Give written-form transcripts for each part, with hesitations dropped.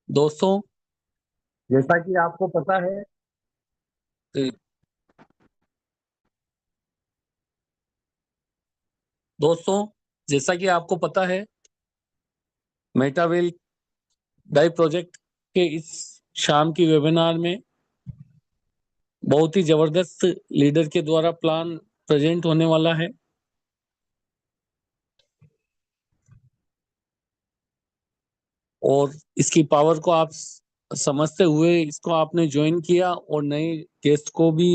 दोस्तों जैसा कि आपको पता है। ए, दोस्तों जैसा कि आपको पता है, मेटावेल डाई प्रोजेक्ट के इस शाम की वेबिनार में बहुत ही जबरदस्त लीडर के द्वारा प्लान प्रेजेंट होने वाला है। और इसकी पावर को आप समझते हुए इसको आपने ज्वाइन किया और नए गेस्ट को भी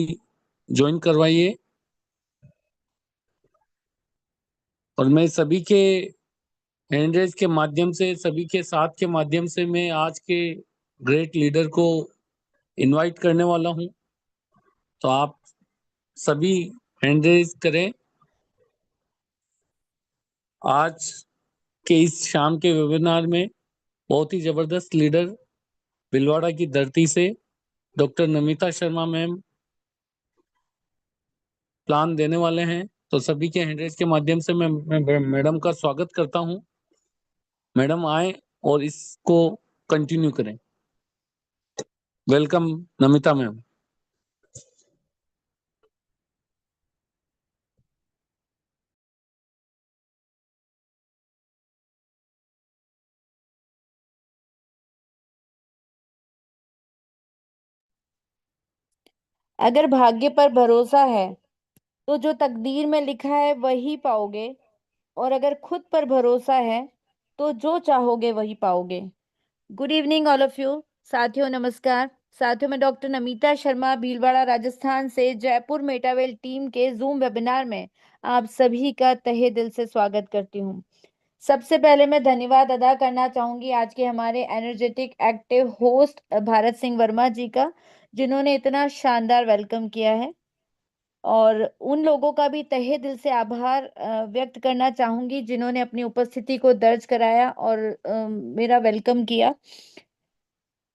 ज्वाइन करवाइए। और मैं सभी के हैंड के माध्यम से, सभी के साथ के माध्यम से मैं आज के ग्रेट लीडर को इनवाइट करने वाला हूं। तो आप सभी हैंड रेज करें। आज के इस शाम के वेबिनार में बहुत ही जबरदस्त लीडर भीलवाड़ा की धरती से doctor Namita Sharma ma'am plan देने वाले हैं। तो सभी के हैंड रेज के माध्यम से मैं मैडम का स्वागत करता हूं। मैडम आए और इसको कंटिन्यू करें। Welcome Namita ma'am. अगर भाग्य पर भरोसा है तो जो तकदीर में लिखा है वही पाओगे। और अगर खुद पर भरोसा है तो जो चाहोगे वही पाओगे। Good evening all of you. साथियों नमस्कार। साथियों, मैं डॉक्टर नमिता शर्मा भीलवाड़ा राजस्थान से जयपुर मेटावेल टीम के जूम वेबिनार में आप सभी का तहे दिल से स्वागत करती हूँ। सबसे पहले मैं धन्यवाद अदा करना चाहूंगी आज के हमारे energetic active host Bharat Singh Verma ji का, जिन्होंने इतना शानदार वेलकम किया है। और उन लोगों का भी तहे दिल से आभार व्यक्त करना चाहूंगी जिन्होंने अपनी उपस्थिति को दर्ज कराया और मेरा वेलकम किया।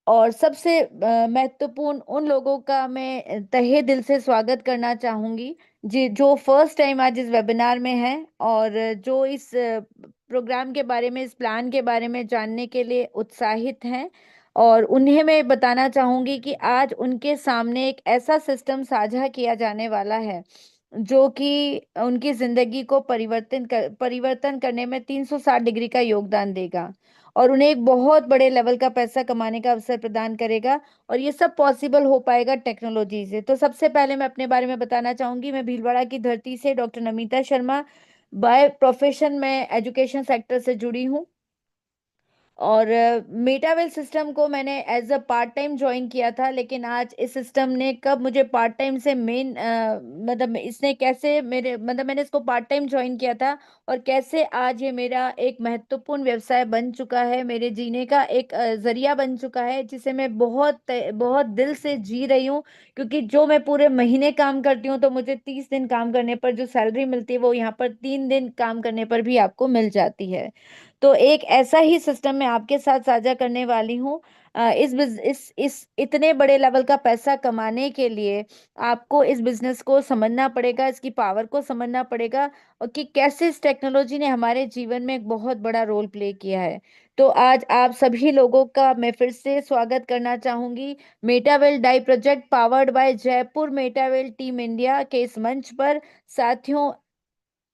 और सबसे महत्वपूर्ण उन लोगों का मैं तहे दिल से स्वागत करना चाहूंगी जी, जो फर्स्ट टाइम आज इस वेबिनार में है और जो इस प्रोग्राम के बारे में, इस प्लान के बारे में जानने के लिए उत्साहित हैं। और उन्हें मैं बताना चाहूंगी कि आज उनके सामने एक ऐसा सिस्टम साझा किया जाने वाला है जो कि उनकी जिंदगी को परिवर्तन करने में 360 डिग्री का योगदान देगा और उन्हें एक बहुत बड़े लेवल का पैसा कमाने का अवसर प्रदान करेगा। और ये सब पॉसिबल हो पाएगा टेक्नोलॉजी से। तो सबसे पहले मैं अपने बारे में बताना चाहूंगी। मैं भीलवाड़ा की धरती से doctor Namita Sharma, by profession में एजुकेशन सेक्टर से जुड़ी हूँ। और मेटावेल सिस्टम को मैंने as a part time join किया था, लेकिन आज इस सिस्टम ने कब मुझे पार्ट टाइम से मेन मतलब इसने कैसे मेरे मतलब मैंने इसको पार्ट टाइम ज्वाइन किया था और कैसे आज ये मेरा एक महत्वपूर्ण व्यवसाय बन चुका है, मेरे जीने का एक जरिया बन चुका है, जिसे मैं बहुत बहुत दिल से जी रही हूँ। क्योंकि जो मैं पूरे महीने काम करती हूँ तो मुझे 30 दिन काम करने पर जो सैलरी मिलती है वो यहाँ पर 3 दिन काम करने पर भी आपको मिल जाती है। तो एक ऐसा ही सिस्टम मैं आपके साथ साझा करने वाली हूँ। इस इतने बड़े लेवल का पैसा कमाने के लिए आपको इस बिजनेस को समझना पड़ेगा, इसकी पावर को समझना पड़ेगा और कि कैसे इस टेक्नोलॉजी ने हमारे जीवन में एक बहुत बड़ा रोल प्ले किया है। तो आज आप सभी लोगों का मैं फिर से स्वागत करना चाहूंगी मेटावेल डाई प्रोजेक्ट पावर्ड बाय जयपुर मेटावेल टीम इंडिया के इस मंच पर। साथियों,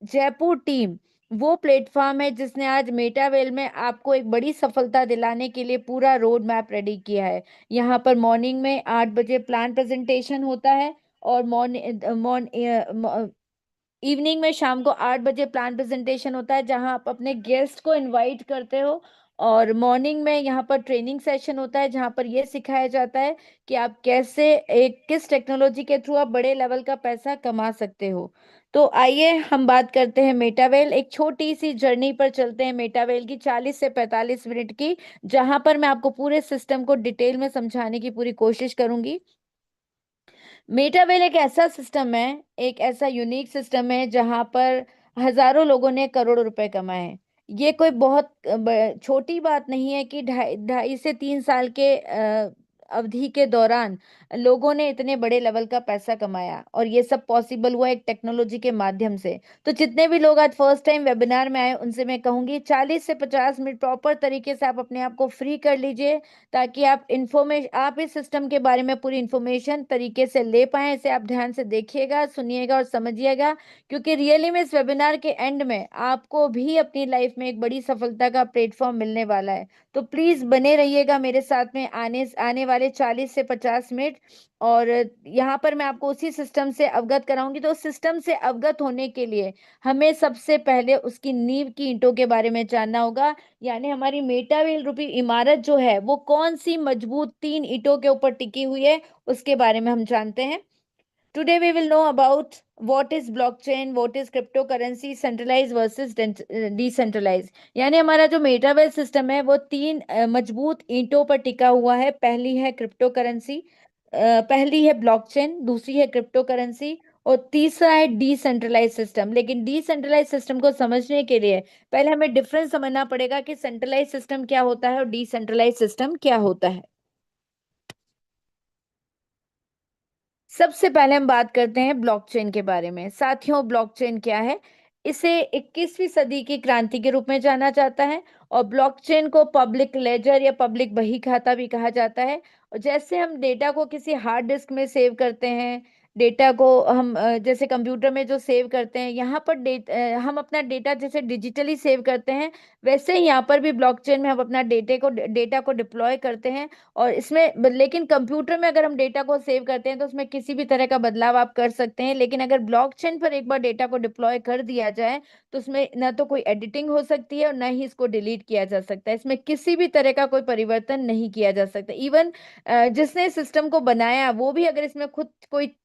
जयपुर टीम वो प्लेटफॉर्म है जिसने आज मेटावेल में आपको एक बड़ी सफलता दिलाने के लिए पूरा रोड मैप रेडी किया है। यहाँ पर मॉर्निंग में 8 बजे प्लान प्रेजेंटेशन होता है और इवनिंग में शाम को 8 बजे प्लान प्रेजेंटेशन होता है, जहां आप अपने गेस्ट को इनवाइट करते हो। और मॉर्निंग में यहाँ पर ट्रेनिंग सेशन होता है जहां पर यह सिखाया जाता है कि आप कैसे एक किस टेक्नोलॉजी के थ्रू आप बड़े लेवल का पैसा कमा सकते हो। तो आइए हम बात करते हैं मेटावेल। एक छोटी सी जर्नी पर चलते हैं मेटावेल की 40 से 45 मिनट की, जहां पर मैं आपको पूरे सिस्टम को डिटेल में समझाने की पूरी कोशिश करूंगी। मेटावेल एक ऐसा सिस्टम है, एक ऐसा यूनिक सिस्टम है जहां पर हजारों लोगों ने करोड़ों रुपए कमाए हैं। ये कोई बहुत छोटी बात नहीं है कि 2.5 से 3 साल के अवधि के दौरान लोगों ने इतने बड़े लेवल का पैसा कमाया, और ये सब पॉसिबल हुआ एक टेक्नोलॉजी के माध्यम से। तो जितने भी लोग आज फर्स्ट टाइम वेबिनार में आए, उनसे मैं कहूंगी 40 से 50 मिनट प्रॉपर तरीके से आप अपने आप को फ्री कर लीजिए, ताकि आप इस सिस्टम के बारे में पूरी इंफॉर्मेशन तरीके से ले पाए। इसे आप ध्यान से देखिएगा, सुनिएगा और समझिएगा, क्योंकि रियली में इस वेबिनार के एंड में आपको भी अपनी लाइफ में एक बड़ी सफलता का प्लेटफॉर्म मिलने वाला है। तो प्लीज बने रहिएगा मेरे साथ में आने आने वाले 40 से 50 मिनट। और यहाँ पर मैं आपको उसी सिस्टम से अवगत कराऊंगी। तो उस सिस्टम से अवगत होने के लिए हमें सबसे पहले उसकी नींव की ईंटों के बारे में जानना होगा, यानी हमारी मेटावेल रूपी इमारत जो है वो कौन सी मजबूत 3 ईंटों के ऊपर टिकी हुई है, उसके बारे में हम जानते हैं। Today we will know about what is blockchain, what is cryptocurrency, centralized versus decentralized। यानी हमारा जो मेटावर्स सिस्टम है वो 3 मजबूत ईंटों पर टिका हुआ है। पहली है क्रिप्टो करेंसी, पहली है ब्लॉकचेन, दूसरी है क्रिप्टो करेंसी, और तीसरा है डिसेंट्रलाइज सिस्टम। लेकिन डिसेंट्रलाइज सिस्टम को समझने के लिए पहले हमें डिफरेंस समझना पड़ेगा कि सेंट्रलाइज सिस्टम क्या होता है और डिसेंट्रलाइज सिस्टम क्या होता है। सबसे पहले हम बात करते हैं ब्लॉकचेन के बारे में। साथियों, ब्लॉकचेन क्या है? इसे 21वीं सदी की क्रांति के रूप में जाना जाता है, और ब्लॉकचेन को पब्लिक लेजर या पब्लिक बही खाता भी कहा जाता है। और जैसे हम डेटा को किसी हार्ड डिस्क में सेव करते हैं, डेटा को हम जैसे कंप्यूटर में जो सेव करते हैं, यहाँ पर हम अपना डेटा जैसे डिजिटली सेव करते हैं, वैसे ही यहाँ पर भी ब्लॉकचेन में हम अपना डेटा को डिप्लॉय करते हैं। और इसमें लेकिन कंप्यूटर में अगर हम डेटा को सेव करते हैं तो उसमें किसी भी तरह का बदलाव आप कर सकते हैं, लेकिन अगर ब्लॉकचेन पर एक बार डेटा को डिप्लॉय कर दिया जाए तो उसमें ना तो कोई एडिटिंग हो सकती है और ना ही इसको डिलीट किया जा सकता है। इसमें किसी भी तरह का कोई परिवर्तन नहीं किया जा सकता। इवन जिसने सिस्टम को बनाया वो भी अगर इसमें खुद कोई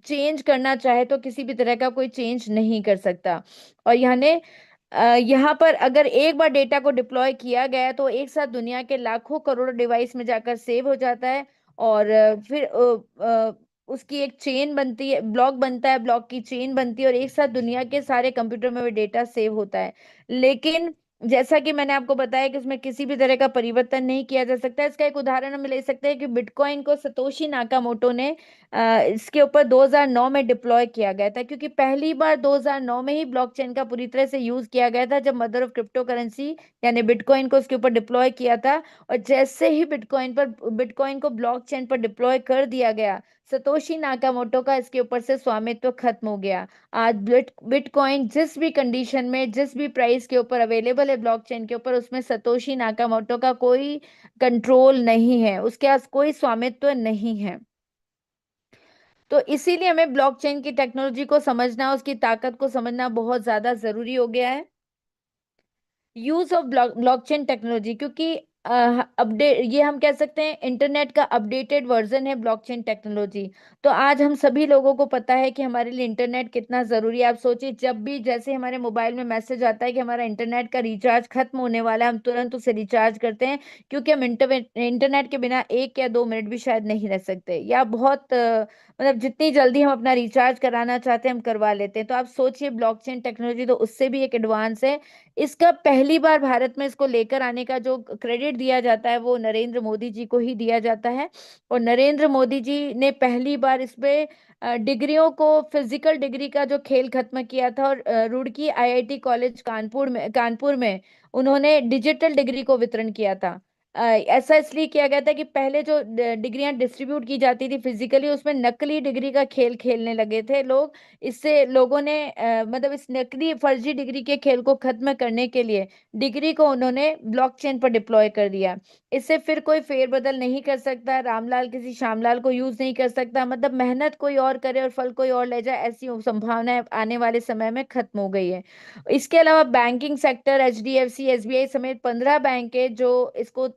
चेंज करना चाहे तो किसी भी तरह का कोई चेंज नहीं कर सकता। और यहाँ पर अगर एक बार डेटा को डिप्लॉय किया गया तो एक साथ दुनिया के लाखों करोड़ों डिवाइस में जाकर सेव हो जाता है। और फिर उसकी एक चेन बनती है, ब्लॉक बनता है, ब्लॉक की चेन बनती है, और एक साथ दुनिया के सारे कंप्यूटर में वो डेटा सेव होता है। लेकिन जैसा कि मैंने आपको बताया कि उसमें किसी भी तरह का परिवर्तन नहीं किया जा सकता। इसका एक उदाहरण हम ले सकते हैं कि बिटकॉइन को सतोशी नाकामोटो ने इसके ऊपर 2009 में डिप्लॉय किया गया था, क्योंकि पहली बार 2009 में ही ब्लॉकचेन का पूरी तरह से यूज किया गया था, जब मदर ऑफ क्रिप्टो करेंसी यानी बिटकॉइन को उसके ऊपर डिप्लॉय किया था। और जैसे ही बिटकॉइन को ब्लॉकचेन पर डिप्लॉय कर दिया गया, सतोशी नाकामोटो का इसके ऊपर से स्वामित्व खत्म हो गया। आज बिटकॉइन जिस भी कंडीशन में, जिस भी प्राइस के ऊपर अवेलेबल है ब्लॉकचेन के ऊपर, उसमें सतोशी नाकामोटो का कोई कंट्रोल नहीं है, उसके पास कोई स्वामित्व नहीं है। तो इसीलिए हमें ब्लॉकचेन की टेक्नोलॉजी को समझना, उसकी ताकत को समझना बहुत ज्यादा जरूरी हो गया है। यूज ऑफ ब्लॉकचेन टेक्नोलॉजी, क्योंकि अपडेट, ये हम कह सकते हैं इंटरनेट का अपडेटेड वर्जन है ब्लॉकचेन टेक्नोलॉजी। तो आज हम सभी लोगों को पता है कि हमारे लिए इंटरनेट कितना जरूरी है। आप सोचिए, जब भी जैसे हमारे मोबाइल में मैसेज आता है कि हमारा इंटरनेट का रिचार्ज खत्म होने वाला है, हम तुरंत उसे रिचार्ज करते हैं, क्योंकि हम इंटरनेट के बिना 1 या 2 मिनट भी शायद नहीं रह सकते, या बहुत मतलब जितनी जल्दी हम अपना रिचार्ज कराना चाहते हैं हम करवा लेते हैं। तो आप सोचिए, ब्लॉकचेन टेक्नोलॉजी तो उससे भी एक एडवांस है। इसका पहली बार भारत में इसको लेकर आने का जो क्रेडिट दिया जाता है वो नरेंद्र मोदी जी को ही दिया जाता है। और नरेंद्र मोदी जी ने पहली बार इसमें डिग्रियों को, फिजिकल डिग्री का जो खेल खत्म किया था, और रुड़की आईआईटी कॉलेज कानपुर में उन्होंने डिजिटल डिग्री को वितरण किया था। ऐसा इसलिए किया गया था कि पहले जो डिग्रियां डिस्ट्रीब्यूट की जाती थी फिजिकली, उसमें नकली डिग्री का खेल खेलने लगे थे लोग। इससे लोगों ने मतलब इस नकली फर्जी डिग्री के खेल को खत्म करने के लिए डिग्री को उन्होंने ब्लॉकचेन पर डिप्लॉय कर दिया। इससे फिर कोई फेरबदल नहीं कर सकता, रामलाल किसी श्यामलाल को यूज नहीं कर सकता, मतलब मेहनत कोई और करे और फल कोई और ले जाए, ऐसी संभावना आने वाले समय में खत्म हो गई है। इसके अलावा बैंकिंग सेक्टर, एचडीएफसी, एसबीआई समेत 15 बैंक है जो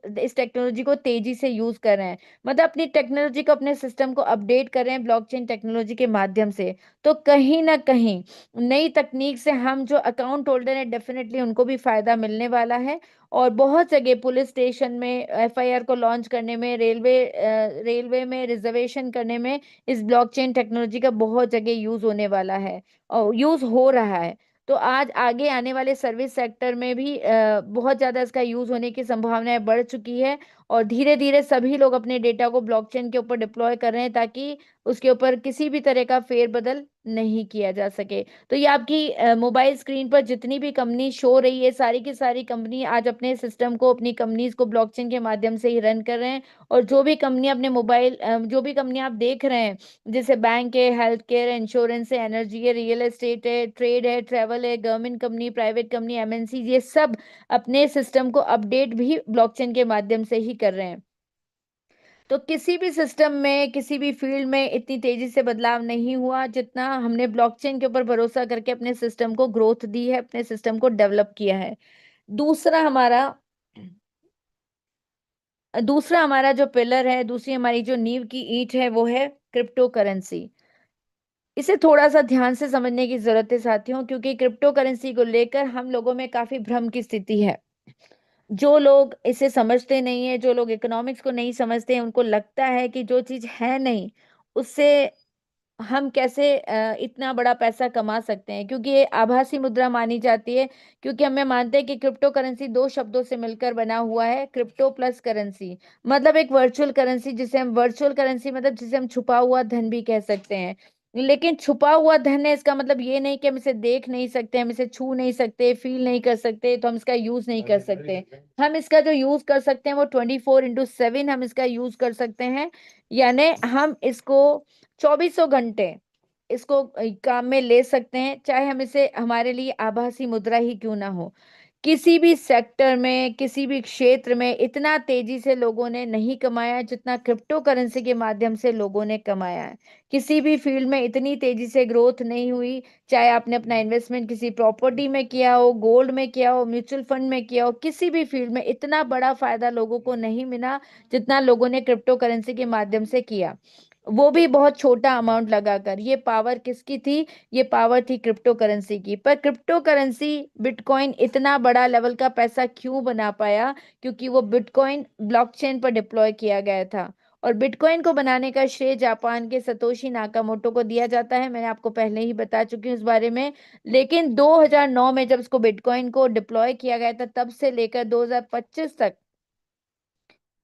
इस टेक्नोलॉजी को तेजी से यूज कर रहे हैं, मतलब अपनी टेक्नोलॉजी को, अपने सिस्टम को अपडेट कर रहे हैं ब्लॉकचेन टेक्नोलॉजी के माध्यम से। तो कहीं ना कहीं नई तकनीक से हम जो अकाउंट होल्डर हैं, डेफिनेटली उनको भी फायदा मिलने वाला है। और बहुत जगह पुलिस स्टेशन में एफआईआर को लॉन्च करने में, रेलवे में रिजर्वेशन करने में इस ब्लॉकचेन टेक्नोलॉजी का बहुत जगह यूज होने वाला है और यूज हो रहा है। तो आज आगे आने वाले सर्विस सेक्टर में भी बहुत ज्यादा इसका यूज होने की संभावनाएं बढ़ चुकी है। और धीरे धीरे सभी लोग अपने डेटा को ब्लॉकचेन के ऊपर डिप्लॉय कर रहे हैं, ताकि उसके ऊपर किसी भी तरह का फेरबदल नहीं किया जा सके। तो ये आपकी मोबाइल स्क्रीन पर जितनी भी कंपनी शो रही है, सारी की सारी कंपनी आज अपने सिस्टम को, अपनी कंपनीज को ब्लॉकचेन के माध्यम से ही रन कर रहे हैं। और जो भी कंपनी अपने मोबाइल जो भी कंपनी आप देख रहे हैं, जैसे बैंक है, हेल्थ केयर है, इंश्योरेंस है, एनर्जी है, रियल एस्टेट है, ट्रेड है, ट्रैवल है, government company, private company, MNC, ये सब अपने सिस्टम को अपडेट भी ब्लॉकचेन के माध्यम से ही कर रहे हैं। तो किसी भी सिस्टम में, किसी भी फील्ड में इतनी तेजी से बदलाव नहीं हुआ जितना हमने ब्लॉकचेन के ऊपर भरोसा करके अपने सिस्टम को ग्रोथ दी है, अपने सिस्टम को डेवलप किया है। दूसरा हमारा दूसरा हमारा जो पिलर है, दूसरी हमारी जो नींव की ईंट है, वो है क्रिप्टो करेंसी। इसे थोड़ा सा ध्यान से समझने की जरूरत है साथियों, क्योंकि क्रिप्टो करेंसी को लेकर हम लोगों में काफी भ्रम की स्थिति है। जो लोग इसे समझते नहीं है, जो लोग इकोनॉमिक्स को नहीं समझते हैं, उनको लगता है कि जो चीज है नहीं, उससे हम कैसे इतना बड़ा पैसा कमा सकते हैं, क्योंकि ये आभासी मुद्रा मानी जाती है। क्योंकि हमें मानते हैं कि क्रिप्टो करेंसी दो शब्दों से मिलकर बना हुआ है, क्रिप्टो प्लस करेंसी, मतलब एक वर्चुअल करेंसी, जिसे हम वर्चुअल करेंसी मतलब जिसे हम छुपा हुआ धन भी कह सकते हैं। लेकिन छुपा हुआ धन है, इसका मतलब ये नहीं कि हम इसे देख नहीं सकते, हम इसे छू नहीं सकते, फील नहीं कर सकते, तो हम इसका यूज नहीं कर सकते। हम इसका जो यूज कर सकते हैं वो 24/7 हम इसका यूज कर सकते हैं। यानी हम इसको 2400 घंटे इसको काम में ले सकते हैं, चाहे हम इसे, हमारे लिए आभासी मुद्रा ही क्यों ना हो। किसी भी सेक्टर में, किसी भी क्षेत्र में इतना तेजी से लोगों ने नहीं कमाया जितना क्रिप्टो करेंसी के माध्यम से लोगों ने कमाया है। किसी भी फील्ड में इतनी तेजी से ग्रोथ नहीं हुई, चाहे आपने अपना इन्वेस्टमेंट किसी प्रॉपर्टी में किया हो, गोल्ड में किया हो, म्यूचुअल फंड में किया हो, किसी भी फील्ड में इतना बड़ा फायदा लोगों को नहीं मिला जितना लोगों ने क्रिप्टो करेंसी के माध्यम से किया, वो भी बहुत छोटा अमाउंट लगाकर। ये पावर किसकी थी? ये पावर थी क्रिप्टो करेंसी की। पर क्रिप्टो करेंसी, बिटकॉइन इतना बड़ा लेवल का पैसा क्यों बना पाया? क्योंकि वो बिटकॉइन ब्लॉकचेन पर डिप्लॉय किया गया था। और बिटकॉइन को बनाने का श्रेय जापान के सतोशी नाकामोटो को दिया जाता है, मैंने आपको पहले ही बता चुकी हूँ इस बारे में। लेकिन 2009 में जब इसको, बिटकॉइन को डिप्लॉय किया गया था, तब से लेकर 2025 तक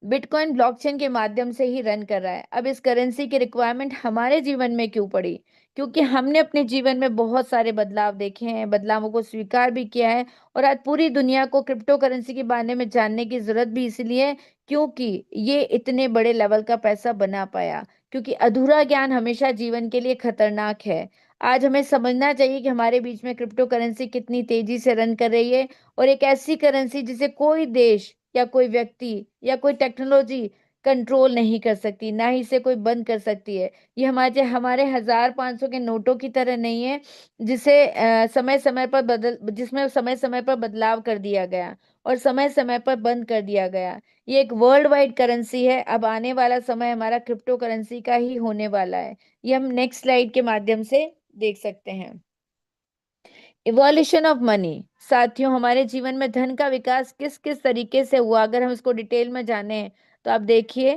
बिटकॉइन ब्लॉकचेन के माध्यम से ही रन कर रहा है। अब इस करेंसी की रिक्वायरमेंट हमारे जीवन में क्यों पड़ी? क्योंकि हमने अपने जीवन में बहुत सारे बदलाव देखे हैं, बदलावों को स्वीकार भी किया है। और आज पूरी दुनिया को क्रिप्टो करेंसी के बारे में जानने की जरूरत भी इसलिए है क्योंकि ये इतने बड़े लेवल का पैसा बना पाया। क्योंकि अधूरा ज्ञान हमेशा जीवन के लिए खतरनाक है। आज हमें समझना चाहिए कि हमारे बीच में क्रिप्टो करेंसी कितनी तेजी से रन कर रही है, और एक ऐसी करेंसी जिसे कोई देश या कोई व्यक्ति या कोई टेक्नोलॉजी कंट्रोल नहीं कर सकती, ना ही इसे कोई बंद कर सकती है। ये हमारे हमारे 1000 500 के नोटों की तरह नहीं है, जिसे समय समय पर बदल जिसमें समय समय पर बदलाव कर दिया गया और समय समय पर बंद कर दिया गया। ये एक वर्ल्ड वाइड करेंसी है। अब आने वाला समय हमारा क्रिप्टो करेंसी का ही होने वाला है। ये हम नेक्स्ट स्लाइड के माध्यम से देख सकते हैं। Evolution of money. साथियों, हमारे जीवन में धन का विकास किस किस तरीके से हुआ, अगर हम इसको डिटेल में जाने तो आप देखिए,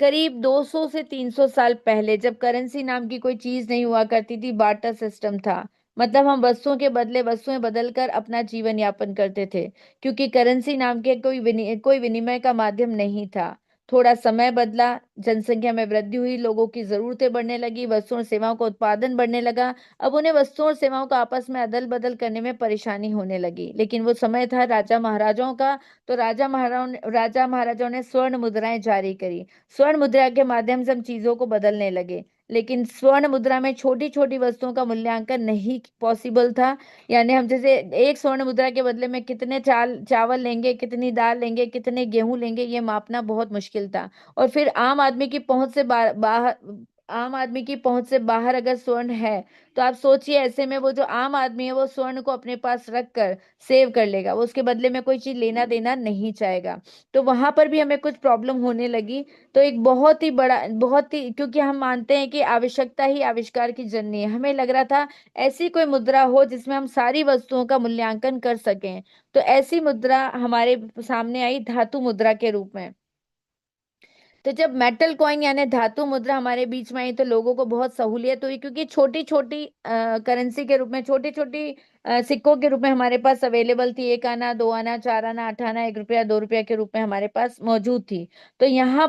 करीब 200 से 300 साल पहले, जब करेंसी नाम की कोई चीज नहीं हुआ करती थी, बार्टर सिस्टम था। मतलब हम वस्तुओं के बदले वस्तुएं बदलकर अपना जीवन यापन करते थे, क्योंकि करेंसी नाम के कोई विनिमय का माध्यम नहीं था। थोड़ा समय बदला, जनसंख्या में वृद्धि हुई, लोगों की जरूरतें बढ़ने लगी, वस्तुओं और सेवाओं का उत्पादन बढ़ने लगा। अब उन्हें वस्तुओं और सेवाओं का आपस में अदल बदल करने में परेशानी होने लगी। लेकिन वो समय था राजा महाराजाओं का। तो राजा महाराजाओं ने स्वर्ण मुद्राएं जारी करी। स्वर्ण मुद्रा के माध्यम से हम चीजों को बदलने लगे। लेकिन स्वर्ण मुद्रा में छोटी छोटी वस्तुओं का मूल्यांकन नहीं पॉसिबल था। यानी हम जैसे एक स्वर्ण मुद्रा के बदले में कितने चावल लेंगे, कितनी दाल लेंगे, कितने गेहूं लेंगे, ये मापना बहुत मुश्किल था। और फिर आम आदमी की पहुंच से बाहर अगर स्वर्ण है, तो आप सोचिए, ऐसे में वो जो आम आदमी है वो स्वर्ण को अपने पास रख कर सेव कर लेगा, वो उसके बदले में कोई चीज लेना देना नहीं चाहेगा। तो वहां पर भी हमें कुछ प्रॉब्लम होने लगी। तो एक बहुत ही, क्योंकि हम मानते हैं कि आवश्यकता ही आविष्कार की जननी है, हमें लग रहा था ऐसी कोई मुद्रा हो जिसमें हम सारी वस्तुओं का मूल्यांकन कर सकें। तो ऐसी मुद्रा हमारे सामने आई धातु मुद्रा के रूप में। तो जब मेटल कॉइन यानी धातु मुद्रा हमारे बीच में आई तो लोगों को बहुत सहूलियत हुई, क्योंकि छोटी छोटी करेंसी के रूप में, छोटी छोटी सिक्कों के रूप में हमारे पास अवेलेबल थी। 1 आना, 2 आना, 4 आना, 8 आना, 1 रुपया, 2 रुपया के रूप में हमारे पास मौजूद थी। तो यहाँ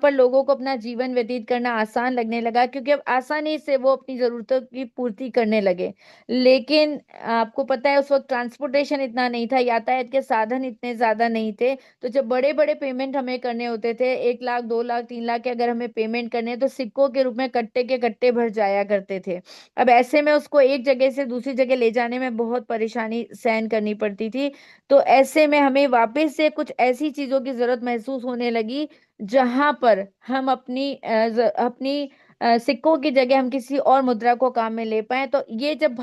पर लोगों को अपना जीवन व्यतीत करना आसान लगने लगा, क्योंकि अब आसानी से वो अपनी जरूरतों की पूर्ति करने लगे। लेकिन आपको पता है, उस वक्त ट्रांसपोर्टेशन इतना नहीं था, यातायात के साधन इतने ज्यादा नहीं थे। तो जब बड़े बड़े पेमेंट हमें करने होते थे, 1 लाख, 2 लाख, 3 लाख के अगर हमें पेमेंट करने हैं, तो सिक्कों के रूप में कट्टे के कट्टे भर जाया करते थे। अब ऐसे में उसको एक जगह से दूसरी जगह ले जाने में बहुत परेशानी सहन करनी पड़ती थी। तो ऐसे में हमें वापस से कुछ ऐसी चीजों की जरूरत महसूस होने लगी, जहां पर हम अपनी सिक्कों की जगह हम किसी और मुद्रा को काम में ले पाए। तो ये जब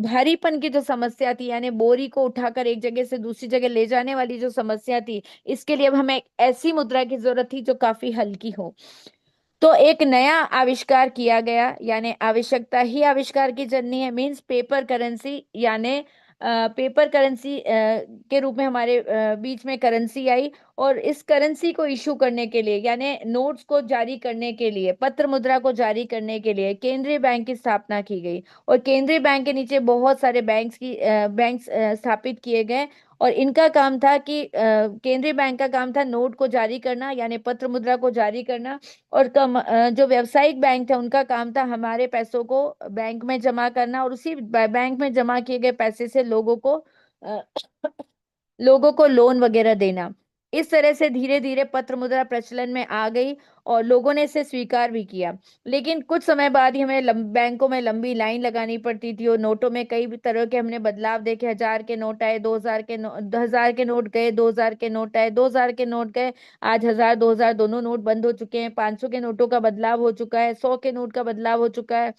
भारीपन की जो समस्या थी, यानी बोरी को उठाकर एक जगह से दूसरी जगह ले जाने वाली जो समस्या थी, इसके लिए अब हमें एक ऐसी मुद्रा की जरूरत थी जो काफी हल्की हो। तो एक नया आविष्कार किया गया, यानी आवश्यकता ही आविष्कार की जननी है, मींस पेपर करेंसी। यानी पेपर करेंसी के रूप में हमारे बीच में करेंसी आई। और इस करेंसी को इशू करने के लिए, यानी नोट्स को जारी करने के लिए, पत्र मुद्रा को जारी करने के लिए केंद्रीय बैंक की स्थापना की गई। और केंद्रीय बैंक के नीचे बहुत सारे बैंक स्थापित किए गए। और इनका काम था कि केंद्रीय बैंक का काम था नोट को जारी करना, यानी पत्र मुद्रा को जारी करना। और जो व्यावसायिक बैंक थे, उनका काम था हमारे पैसों को बैंक में जमा करना, और उसी बैंक में जमा किए गए पैसे से अ, लोगों को लोन वगैरह देना। इस तरह से धीरे धीरे पत्र मुद्रा प्रचलन में आ गई, और लोगों ने इसे स्वीकार भी किया। लेकिन कुछ समय बाद ही हमें बैंकों में लंबी लाइन लगानी पड़ती थी, और नोटों में कई भी तरह के हमने बदलाव देखे। 1,000 के नोट आए, 2,000 के नोट गए, 2,000 के नोट आए, 2,000 के नोट गए। आज 1,000, 2,000 दोनों नोट बंद हो चुके हैं। 500 के नोटों का बदलाव हो चुका है, 100 के नोट का बदलाव हो चुका है।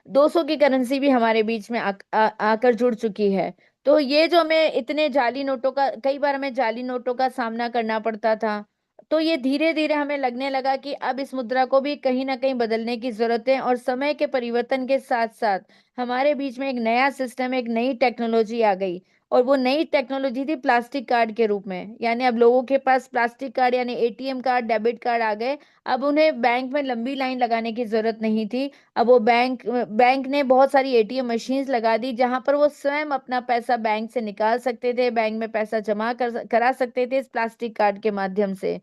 200 की करेंसी भी हमारे बीच में आकर जुड़ चुकी है। तो ये जो हमें इतने जाली नोटों का, कई बार हमें जाली नोटों का सामना करना पड़ता था। तो ये धीरे धीरे हमें लगने लगा कि अब इस मुद्रा को भी कहीं ना कहीं बदलने की जरूरत है। और समय के परिवर्तन के साथ साथ हमारे बीच में एक नया सिस्टम, एक नई टेक्नोलॉजी आ गई। और वो नई टेक्नोलॉजी थी प्लास्टिक कार्ड के रूप में। यानी अब लोगों के पास प्लास्टिक कार्ड, यानी एटीएम कार्ड, डेबिट कार्ड आ गए। अब उन्हें बैंक में लंबी लाइन लगाने की जरूरत नहीं थी। अब वो बैंक ने बहुत सारी एटीएम मशीन्स लगा दी, जहां पर वो स्वयं अपना पैसा बैंक से निकाल सकते थे, बैंक में पैसा जमा करा सकते थे इस प्लास्टिक कार्ड के माध्यम से।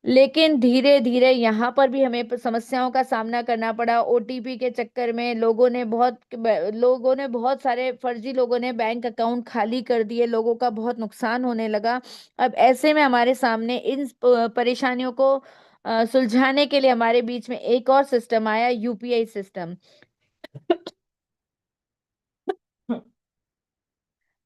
लेकिन धीरे धीरे यहाँ पर भी हमें समस्याओं का सामना करना पड़ा। ओटीपी के चक्कर में लोगों ने बहुत सारे फर्जी लोगों ने बैंक अकाउंट खाली कर दिए, लोगों का बहुत नुकसान होने लगा। अब ऐसे में हमारे सामने इन परेशानियों को सुलझाने के लिए हमारे बीच में एक और सिस्टम आया, यूपीआई सिस्टम।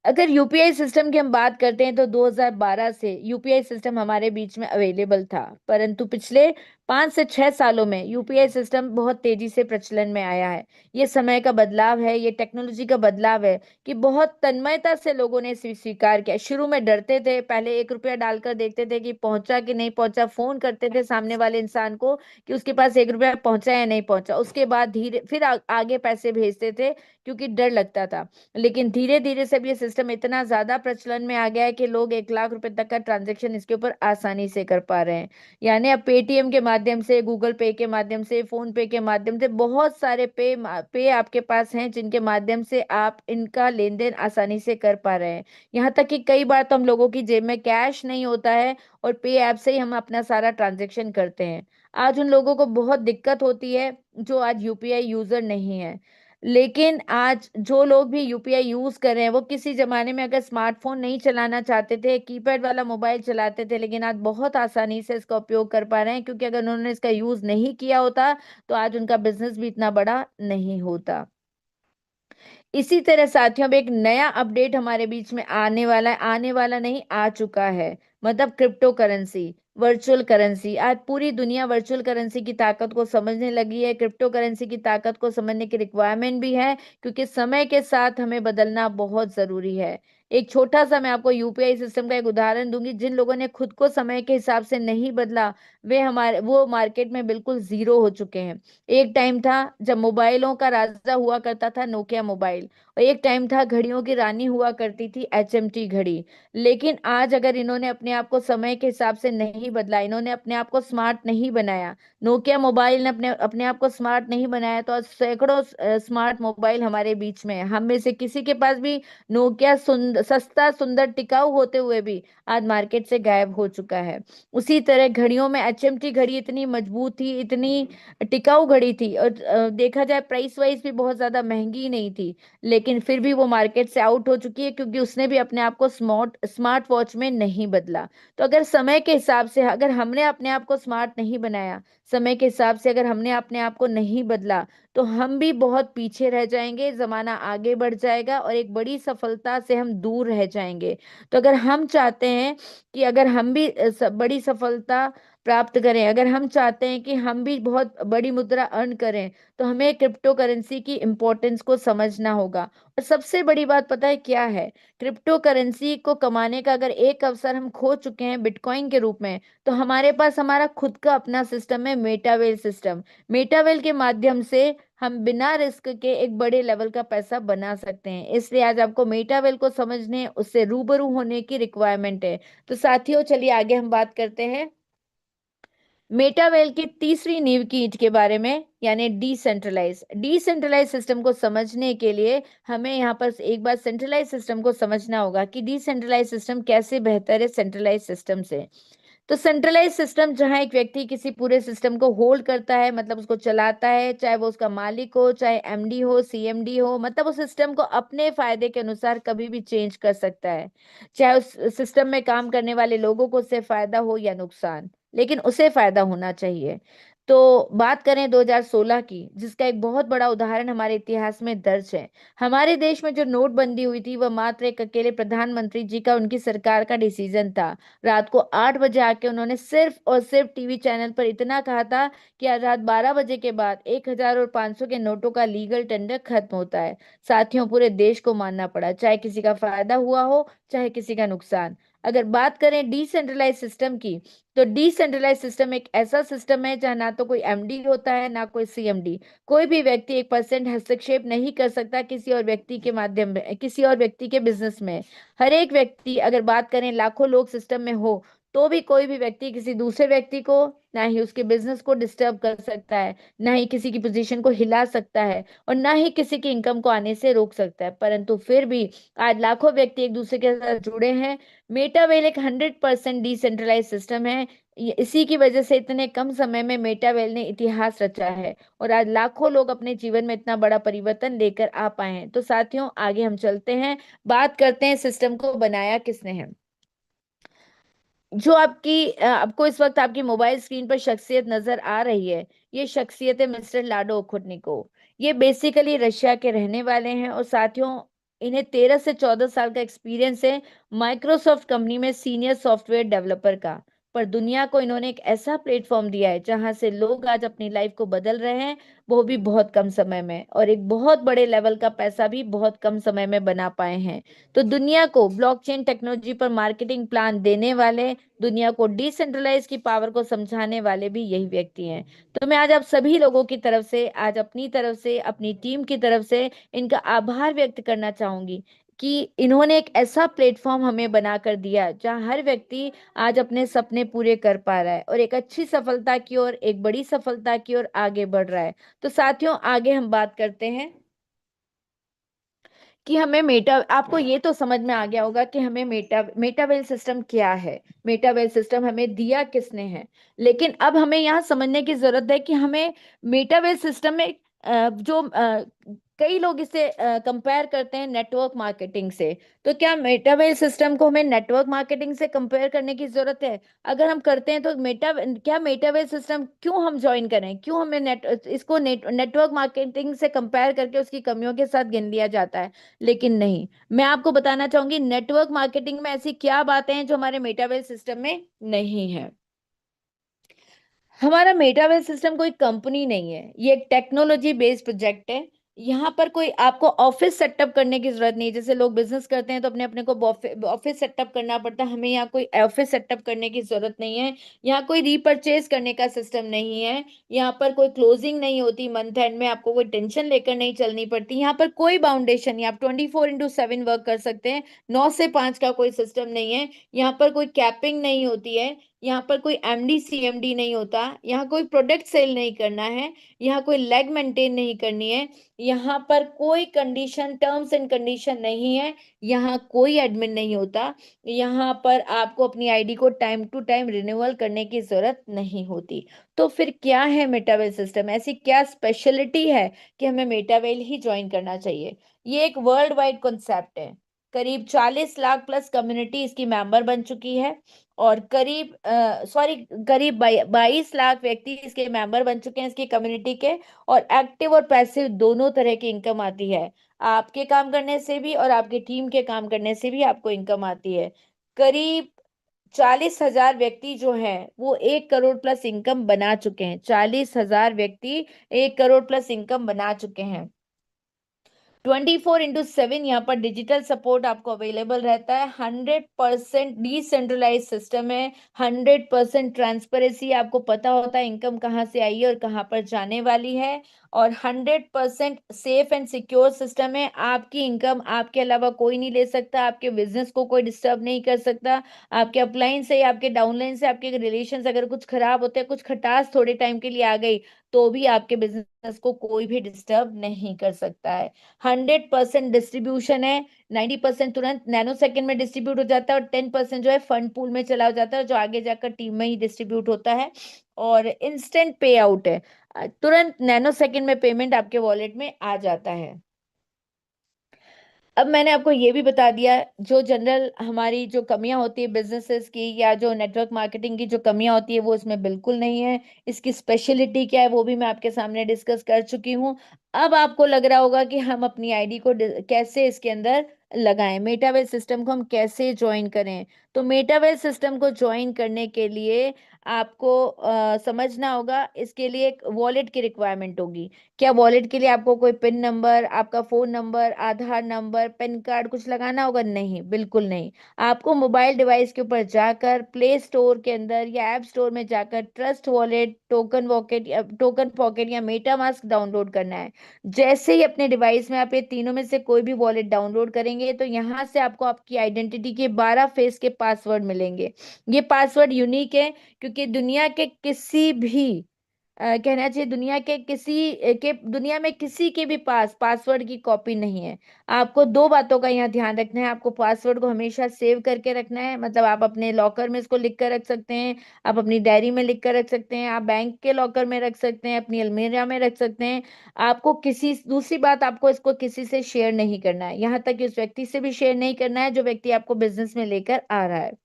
अगर यूपीआई सिस्टम की हम बात करते हैं, तो 2012 से यूपीआई सिस्टम हमारे बीच में अवेलेबल था। परंतु पिछले 5 से 6 सालों में यूपीआई सिस्टम बहुत तेजी से प्रचलन में आया है। ये समय का बदलाव है, ये टेक्नोलॉजी का बदलाव है, कि बहुत तन्मयता से लोगों ने स्वीकार किया। शुरू में डरते थे, पहले 1 रुपया डालकर देखते थे कि पहुंचा कि नहीं पहुंचा, फोन करते थे सामने वाले इंसान को कि उसके पास 1 रुपया पहुंचा या नहीं पहुंचा। उसके बाद धीरे फिर आगे पैसे भेजते थे, क्योंकि डर लगता था। लेकिन धीरे धीरे से अब ये सिस्टम इतना ज्यादा प्रचलन में आ गया है कि लोग 1 लाख रुपए तक का ट्रांजैक्शन इसके ऊपर आसानी से कर पा रहे हैं। यानी अब पेटीएम के माध्यम से, गूगल पे के माध्यम से, फोन पे के माध्यम से बहुत सारे पे आपके पास हैं, जिनके माध्यम से आप इनका लेन देन आसानी से कर पा रहे हैं। यहाँ तक कि कई बार तो हम लोगों की जेब में कैश नहीं होता है, और पे ऐप से ही हम अपना सारा ट्रांजेक्शन करते हैं। आज उन लोगों को बहुत दिक्कत होती है जो आज यूपीआई यूजर नहीं है। लेकिन आज जो लोग भी यूपीआई यूज कर रहे हैं, वो किसी जमाने में अगर स्मार्टफोन नहीं चलाना चाहते थे, कीपैड वाला मोबाइल चलाते थे, लेकिन आज बहुत आसानी से इसका उपयोग कर पा रहे हैं, क्योंकि अगर उन्होंने इसका यूज नहीं किया होता, तो आज उनका बिजनेस भी इतना बड़ा नहीं होता। इसी तरह साथियों, अब एक नया अपडेट हमारे बीच में आने वाला है, आने वाला नहीं, आ चुका है। मतलब क्रिप्टो करेंसी, वर्चुअल करेंसी। आज पूरी दुनिया वर्चुअल करेंसी की ताकत को समझने लगी है। क्रिप्टो करेंसी की ताकत को समझने की रिक्वायरमेंट भी है, क्योंकि समय के साथ हमें बदलना बहुत जरूरी है। एक छोटा सा मैं आपको यूपीआई सिस्टम का एक उदाहरण दूंगी। जिन लोगों ने खुद को समय के हिसाब से नहीं बदला, वो मार्केट में बिल्कुल जीरो हो चुके हैं। एक टाइम था जब मोबाइलों का राजा हुआ करता था, नोकिया मोबाइल। और एक टाइम था घड़ियों की रानी हुआ करती थी एचएमटी घड़ी। लेकिन आज अगर इन्होंने अपने आप को समय के हिसाब से नहीं बदला, इन्होंने अपने आप को स्मार्ट नहीं बनाया, नोकिया मोबाइल ने अपने अपने आप को स्मार्ट नहीं बनाया, तो आज सैकड़ों स्मार्ट मोबाइल हमारे बीच में है। हम में से किसी के पास भी नोकिया सस्ता सुंदर टिकाऊ होते हुए भी आज मार्केट से गायब हो चुका है। उसी तरह घड़ियों में एचएमटी घड़ी इतनी मजबूत थी, इतनी टिकाऊ घड़ी थी, और देखा जाए प्राइस वाइज भी बहुत ज्यादा महंगी नहीं थी, लेकिन फिर भी वो मार्केट से आउट हो चुकी है क्योंकि उसने भी अपने आप को स्मार्ट वॉच में नहीं बदला। तो अगर समय के हिसाब से अगर हमने अपने आप को स्मार्ट नहीं बनाया, समय के हिसाब से अगर हमने अपने आप को नहीं बदला, तो हम भी बहुत पीछे रह जाएंगे, जमाना आगे बढ़ जाएगा और एक बड़ी सफलता से हम दूर रह जाएंगे। तो अगर हम चाहते हैं कि अगर हम भी बड़ी सफलता प्राप्त करें, अगर हम चाहते हैं कि हम भी बहुत बड़ी मुद्रा अर्न करें, तो हमें क्रिप्टो करेंसी की इंपॉर्टेंस को समझना होगा। और सबसे बड़ी बात पता है क्या है? क्रिप्टो करेंसी को कमाने का अगर एक अवसर हम खो चुके हैं बिटकॉइन के रूप में, तो हमारे पास हमारा खुद का अपना सिस्टम है, मेटावेल सिस्टम। मेटावेल के माध्यम से हम बिना रिस्क के एक बड़े लेवल का पैसा बना सकते हैं। इसलिए आज आपको मेटावेल को समझने, उससे रूबरू होने की रिक्वायरमेंट है। तो साथियों, चलिए आगे हम बात करते हैं मेटावेल की तीसरी नींव की ईंट के बारे में, यानी डिसेंट्रलाइज सिस्टम को समझने के लिए हमें यहाँ पर एक बार सेंट्रलाइज सिस्टम को समझना होगा कि डिसेंट्रलाइज सिस्टम कैसे बेहतर है सेंट्रलाइज सिस्टम से। तो सेंट्रलाइज सिस्टम जहां एक व्यक्ति किसी पूरे सिस्टम को होल्ड करता है, मतलब उसको चलाता है, चाहे वो उसका मालिक हो, चाहे एमडी हो, सीएमडी हो, मतलब उस सिस्टम को अपने फायदे के अनुसार कभी भी चेंज कर सकता है, चाहे उस सिस्टम में काम करने वाले लोगों को उससे फायदा हो या नुकसान, लेकिन उसे फायदा होना चाहिए। तो बात करें 2016 की, जिसका एक बहुत बड़ा उदाहरण हमारे इतिहास में दर्ज है। हमारे देश में जो नोटबंदी हुई थी, वह मात्र एक अकेले प्रधानमंत्री जी का, उनकी सरकार का डिसीजन था। रात को 8 बजे आके उन्होंने सिर्फ और सिर्फ टीवी चैनल पर इतना कहा था कि आज रात 12 बजे के बाद 1,000 और 500 के नोटों का लीगल टेंडर खत्म होता है। साथियों, पूरे देश को मानना पड़ा, चाहे किसी का फायदा हुआ हो, चाहे किसी का नुकसान। अगर बात करें डिसेंट्रलाइज सिस्टम की, तो डिसेंट्रलाइज सिस्टम एक ऐसा सिस्टम है जहां ना तो कोई एमडी होता है, ना कोई सीएमडी। कोई भी व्यक्ति 1% हस्तक्षेप नहीं कर सकता किसी और व्यक्ति के माध्यम में, किसी और व्यक्ति के बिजनेस में। हर एक व्यक्ति, अगर बात करें लाखों लोग सिस्टम में हो, तो भी कोई भी व्यक्ति किसी दूसरे व्यक्ति को, ना ही उसके बिजनेस को डिस्टर्ब कर सकता है, ना ही किसी की पोजीशन को हिला सकता है, और ना ही किसी की इनकम को आने से रोक सकता है। परंतु फिर भी आज लाखों व्यक्ति एक दूसरे के साथ जुड़े हैं। मेटावेल एक 100% डिसेंट्रलाइज सिस्टम है। इसी की वजह से इतने कम समय में मेटावेल ने इतिहास रचा है, और आज लाखों लोग अपने जीवन में इतना बड़ा परिवर्तन लेकर आ पाए हैं। तो साथियों, आगे हम चलते हैं, बात करते हैं सिस्टम को बनाया किसने है। जो आपको इस वक्त आपकी मोबाइल स्क्रीन पर शख्सियत नजर आ रही है, ये शख्सियत है मिस्टर लाडो ओखुटनिकोव। ये बेसिकली रशिया के रहने वाले हैं, और साथियों, इन्हें 13 से 14 साल का एक्सपीरियंस है माइक्रोसॉफ्ट कंपनी में सीनियर सॉफ्टवेयर डेवलपर का। पर दुनिया को इन्होंने एक ऐसा प्लेटफॉर्म दिया है जहां से लोग आज अपनी लाइफ को बदल रहे हैं, वो भी बहुत कम समय में, और एक बहुत बड़े लेवल का पैसा भी बहुत कम समय में बना पाए हैं। तो दुनिया को ब्लॉकचेन टेक्नोलॉजी पर मार्केटिंग प्लान देने वाले, दुनिया को डिसेंट्रलाइज की पावर को समझाने वाले भी यही व्यक्ति हैं। तो मैं आज आप सभी लोगों की तरफ से, आज अपनी तरफ से, अपनी टीम की तरफ से इनका आभार व्यक्त करना चाहूंगी कि इन्होंने एक ऐसा प्लेटफॉर्म हमें बनाकर दिया जहां हर व्यक्ति आज अपने सपने पूरे कर पा रहा है, और एक अच्छी सफलता की ओर, एक बड़ी सफलता की ओर आगे बढ़ रहा है। तो साथियों, आगे हम बात करते हैं कि हमें आपको ये तो समझ में आ गया होगा कि हमें मेटावेल सिस्टम क्या है, मेटावेल सिस्टम हमें दिया किसने है। लेकिन अब हमें यहाँ समझने की जरूरत है कि हमें मेटावेल सिस्टम में कई लोग इसे कंपेयर करते हैं नेटवर्क मार्केटिंग से। तो क्या मेटावेल सिस्टम को हमें नेटवर्क मार्केटिंग से कंपेयर करने की जरूरत है? अगर हम करते हैं तो क्या मेटावेल सिस्टम क्यों हम ज्वाइन करें, क्यों हमें इसको नेटवर्क मार्केटिंग से कंपेयर करके उसकी कमियों के साथ गिन लिया जाता है? लेकिन नहीं, मैं आपको बताना चाहूंगी नेटवर्क मार्केटिंग में ऐसी क्या बातें हैं जो हमारे मेटावेल सिस्टम में नहीं है। हमारा मेटावेल सिस्टम कोई कंपनी नहीं है, ये एक टेक्नोलॉजी बेस्ड प्रोजेक्ट है। यहाँ पर कोई आपको ऑफिस सेटअप करने की जरूरत नहीं है। जैसे लोग बिजनेस करते हैं तो अपने अपने को ऑफिस सेटअप करना पड़ता है, हमें यहाँ कोई ऑफिस सेटअप करने की जरूरत नहीं है। यहाँ कोई रीपर्चेज करने का सिस्टम नहीं है। यहाँ पर कोई क्लोजिंग नहीं होती मंथ एंड में, आपको कोई टेंशन लेकर नहीं चलनी पड़ती। यहाँ पर कोई बाउंडेशन नहीं, आप 24/7 वर्क कर सकते हैं। 9 से 5 का कोई सिस्टम नहीं है। यहाँ पर कोई कैपिंग नहीं होती है। यहाँ पर कोई एमडी सीएमडी नहीं होता। यहाँ कोई प्रोडक्ट सेल नहीं करना है। यहाँ कोई लेग मेंटेन नहीं करनी है। यहाँ पर कोई कंडीशन, टर्म्स एंड कंडीशन नहीं है। यहाँ कोई एडमिन नहीं होता। यहाँ पर आपको अपनी आईडी को टाइम टू टाइम रिन्यूअल करने की जरूरत नहीं होती। तो फिर क्या है मेटावेल सिस्टम, ऐसी क्या स्पेशलिटी है कि हमें मेटावेल ही ज्वाइन करना चाहिए? ये एक वर्ल्ड वाइड कॉन्सेप्ट है। करीब 40 लाख प्लस कम्युनिटी इसकी मेंबर बन चुकी है। और करीब सॉरी करीब 22 लाख व्यक्ति इसके मेंबर बन चुके हैं इसकी कम्युनिटी के। और एक्टिव और पैसिव दोनों तरह की इनकम आती है। आपके काम करने से भी और आपकी टीम के काम करने से भी आपको इनकम आती है। करीब 40,000 व्यक्ति जो हैं वो 1 करोड़ प्लस इनकम बना चुके हैं। 40,000 व्यक्ति 1 करोड़ प्लस इनकम बना चुके हैं। 24/7 यहाँ पर डिजिटल सपोर्ट आपको अवेलेबल रहता है। 100% डिसेंट्रलाइज सिस्टम है। 100% ट्रांसपेरेंसी, आपको पता होता है इनकम कहाँ से आई है और कहाँ पर जाने वाली है। और 100% सेफ एंड सिक्योर सिस्टम है। आपकी इनकम आपके अलावा कोई नहीं ले सकता, आपके बिजनेस को कोई डिस्टर्ब नहीं कर सकता। आपके अपलाइन से या आपके डाउनलाइन से आपके रिलेशन अगर कुछ खराब होते हैं, कुछ खटास थोड़े टाइम के लिए आ गई, तो भी आपके बिजनेस को कोई भी डिस्टर्ब नहीं कर सकता है। 100% डिस्ट्रीब्यूशन है। 90% तुरंत नैनो सेकंड में डिस्ट्रीब्यूट हो जाता है और 10% जो है फंड पूल में चला जाता है, जो आगे जाकर टीम में ही डिस्ट्रीब्यूट होता है। और इंस्टेंट पे आउट है। तुरंत नैनो सेकंड में पेमेंट आपके वॉलेट में आ जाता है। अब मैंने आपको ये भी बता दिया जो जनरल हमारी जो कमियां होती है बिजनेसेस की, या जो नेटवर्क मार्केटिंग की जो कमियां होती है, वो इसमें बिल्कुल नहीं है। इसकी स्पेशलिटी क्या है वो भी मैं आपके सामने डिस्कस कर चुकी हूँ। अब आपको लग रहा होगा कि हम अपनी आईडी को कैसे इसके अंदर लगाएं, मेटावेल सिस्टम को हम कैसे ज्वाइन करें। तो मेटावेल सिस्टम को ज्वाइन करने के लिए आपको समझना होगा, इसके लिए एक वॉलेट की रिक्वायरमेंट होगी। क्या वॉलेट के लिए आपको कोई पिन नंबर, आपका फोन नंबर, आधार नंबर, पैन कार्ड कुछ लगाना होगा? नहीं, बिल्कुल नहीं। आपको मोबाइल डिवाइस के ऊपर जाकर प्ले स्टोर के अंदर या ऐप स्टोर में जाकर ट्रस्ट वॉलेट, टोकन वॉकेट या टोकन पॉकेट या मेटा मास्क डाउनलोड करना है। जैसे ही अपने डिवाइस में आप ये तीनों में से कोई भी वॉलेट डाउनलोड करेंगे तो यहाँ से आपको आपकी आइडेंटिटी के 12 फेस के पासवर्ड मिलेंगे। ये पासवर्ड यूनिक है, क्योंकि दुनिया के किसी भी कहना चाहिए दुनिया के किसी के दुनिया में किसी के भी पास पासवर्ड की कॉपी नहीं है। आपको दो बातों का यहाँ ध्यान रखना है। आपको पासवर्ड को हमेशा सेव करके रखना है, मतलब आप अपने लॉकर में इसको लिख कर रख सकते हैं, आप अपनी डायरी में लिख कर रख सकते हैं, आप बैंक के लॉकर में रख सकते हैं, अपनी अलमीरा में रख सकते हैं। आपको किसी दूसरी बात, आपको इसको किसी से शेयर नहीं करना है, यहाँ तक कि उस व्यक्ति से भी शेयर नहीं करना है जो व्यक्ति आपको बिजनेस में लेकर आ रहा है।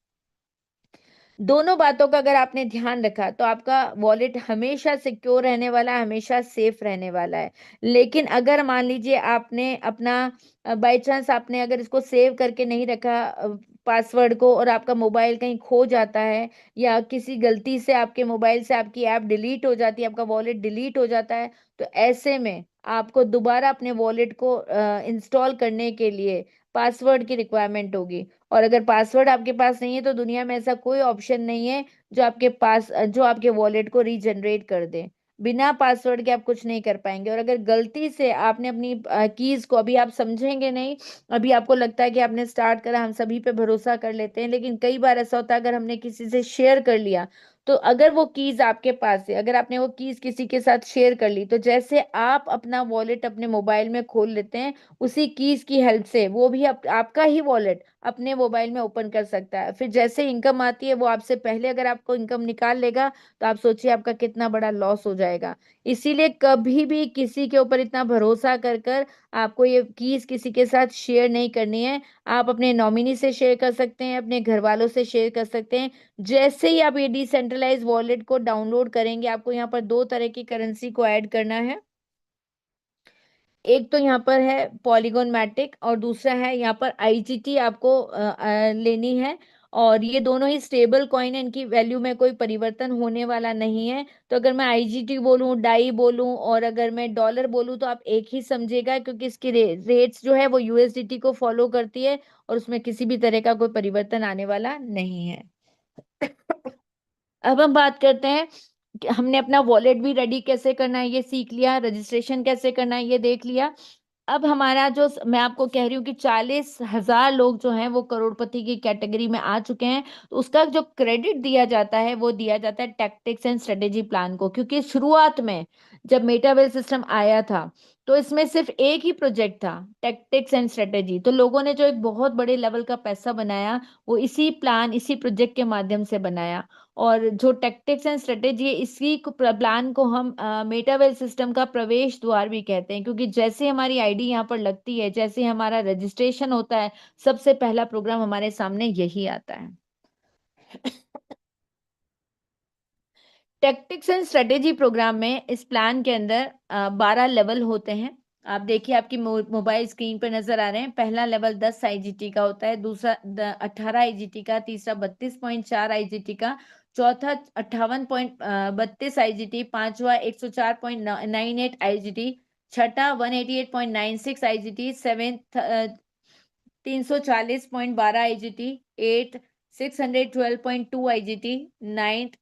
दोनों बातों का अगर आपने ध्यान रखा तो आपका वॉलेट हमेशा सिक्योर रहने वाला है, हमेशा सेफ रहने वाला है। लेकिन अगर मान लीजिए आपने अपना बाय चांस आपने अगर इसको सेव करके नहीं रखा पासवर्ड को, और आपका मोबाइल कहीं खो जाता है या किसी गलती से आपके मोबाइल से आपकी ऐप डिलीट हो जाती है, आपका वॉलेट डिलीट हो जाता है, तो ऐसे में आपको दोबारा अपने वॉलेट को इंस्टॉल करने के लिए पासवर्ड की रिक्वायरमेंट होगी। और अगर पासवर्ड आपके पास नहीं है तो दुनिया में ऐसा कोई ऑप्शन नहीं है जो आपके वॉलेट को रीजनरेट कर दे। बिना पासवर्ड के आप कुछ नहीं कर पाएंगे। और अगर गलती से आपने अपनी कीज को, अभी आप समझेंगे नहीं, अभी आपको लगता है कि आपने स्टार्ट करा, हम सभी पे भरोसा कर लेते हैं, लेकिन कई बार ऐसा होता है अगर हमने किसी से शेयर कर लिया, तो अगर वो कीज आपके पास है, अगर आपने वो कीज किसी के साथ शेयर कर ली, तो जैसे आप अपना वॉलेट अपने मोबाइल में खोल लेते हैं, उसी कीज की हेल्प से वो भी आपका ही वॉलेट अपने मोबाइल में ओपन कर सकता है। फिर जैसे इनकम आती है वो आपसे पहले अगर आपको इनकम निकाल लेगा, तो आप सोचिए आपका कितना बड़ा लॉस हो जाएगा। इसीलिए कभी भी किसी के ऊपर इतना भरोसा कर कर आपको ये कीज किसी के साथ शेयर नहीं करनी है। आप अपने नॉमिनी से शेयर कर सकते हैं, अपने घर वालों से शेयर कर सकते हैं। जैसे ही आप ये डिसेंट्रलाइज वॉलेट को डाउनलोड करेंगे, आपको यहाँ पर दो तरह की करेंसी को ऐड करना है। एक तो यहाँ पर है पॉलीगॉन मैटिक और दूसरा है यहाँ पर आईजीटी आपको लेनी है। और ये दोनों ही स्टेबल कॉइन है, इनकी वैल्यू में कोई परिवर्तन होने वाला नहीं है। तो अगर मैं आईजीटी बोलूं, डाई बोलूं और अगर मैं डॉलर बोलूं तो आप एक ही समझेगा, क्योंकि इसकी रेट्स जो है वो यूएसडीटी को फॉलो करती है और उसमें किसी भी तरह का कोई परिवर्तन आने वाला नहीं है। अब हम बात करते हैं कि हमने अपना वॉलेट भी रेडी कैसे करना है ये सीख लिया, रजिस्ट्रेशन कैसे करना है ये देख लिया। अब हमारा जो मैं आपको कह रही हूँ कि 40,000 लोग जो हैं वो करोड़पति की कैटेगरी में आ चुके हैं, तो उसका जो क्रेडिट दिया जाता है वो दिया जाता है टैक्टिक्स एंड स्ट्रेटेजी प्लान को। क्योंकि शुरुआत में जब मेटावेल सिस्टम आया था तो इसमें सिर्फ एक ही प्रोजेक्ट था, टैक्टिक्स एंड स्ट्रेटेजी। तो लोगों ने जो एक बहुत बड़े लेवल का पैसा बनाया वो इसी प्लान, इसी प्रोजेक्ट के माध्यम से बनाया। और जो टैक्टिक्स एंड स्ट्रेटेजी है, इसी प्लान को हम मेटावेल सिस्टम का प्रवेश द्वार भी कहते हैं, क्योंकि जैसे हमारी आईडी यहाँ पर लगती है, जैसे हमारा रजिस्ट्रेशन होता है, सबसे पहला प्रोग्राम हमारे सामने यही आता है। टैक्टिक्स एंड स्ट्रेटेजी प्रोग्राम में इस प्लान के अंदर 12 लेवल होते हैं। आप देखिए, आपकी मोबाइल स्क्रीन पर नजर आ रहे हैं। पहला लेवल 10 आईजीटी का होता है, दूसरा 18 आईजीटी का, तीसरा 32.4 आईजीटी का, चौथा 58.32 आईजीटी, पांचवा 104.98 आईजीटी, छठा 188.96 IGT, seventh 340.12 IGT, eight 612.2 IGT, ninth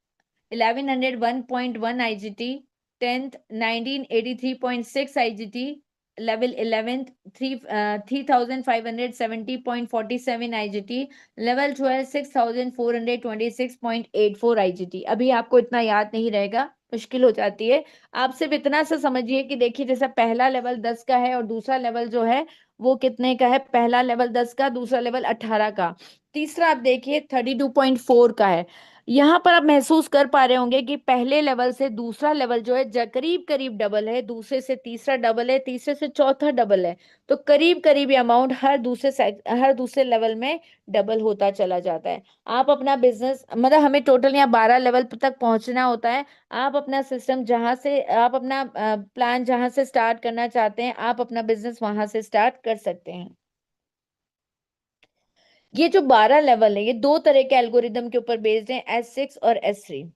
1101.1 IGT, 10th 1983.6 IGT, level 11th 3570.47 IGT, level 12 6426.84 IGT। अभी आपको इतना याद नहीं रहेगा, मुश्किल हो जाती है। आप सिर्फ इतना सा समझिए कि देखिए, जैसा पहला लेवल 10 का है और दूसरा लेवल जो है वो कितने का है, पहला लेवल 10 का, दूसरा लेवल 18 का, तीसरा आप देखिए 32.4 का है। यहाँ पर आप महसूस कर पा रहे होंगे कि पहले लेवल से दूसरा लेवल जो है करीब करीब डबल है, दूसरे से तीसरा डबल है, तीसरे से चौथा डबल है। तो करीब करीब ये अमाउंट हर दूसरे लेवल में डबल होता चला जाता है। आप अपना बिजनेस, मतलब हमें टोटल यहाँ 12 लेवल तक पहुंचना होता है। आप अपना सिस्टम जहां से, आप अपना प्लान जहां से स्टार्ट करना चाहते हैं, आप अपना बिजनेस वहां से स्टार्ट कर सकते हैं। ये जो 12 लेवल है ये दो तरह के एल्गोरिदम के ऊपर बेस्ड है, S6 और S3।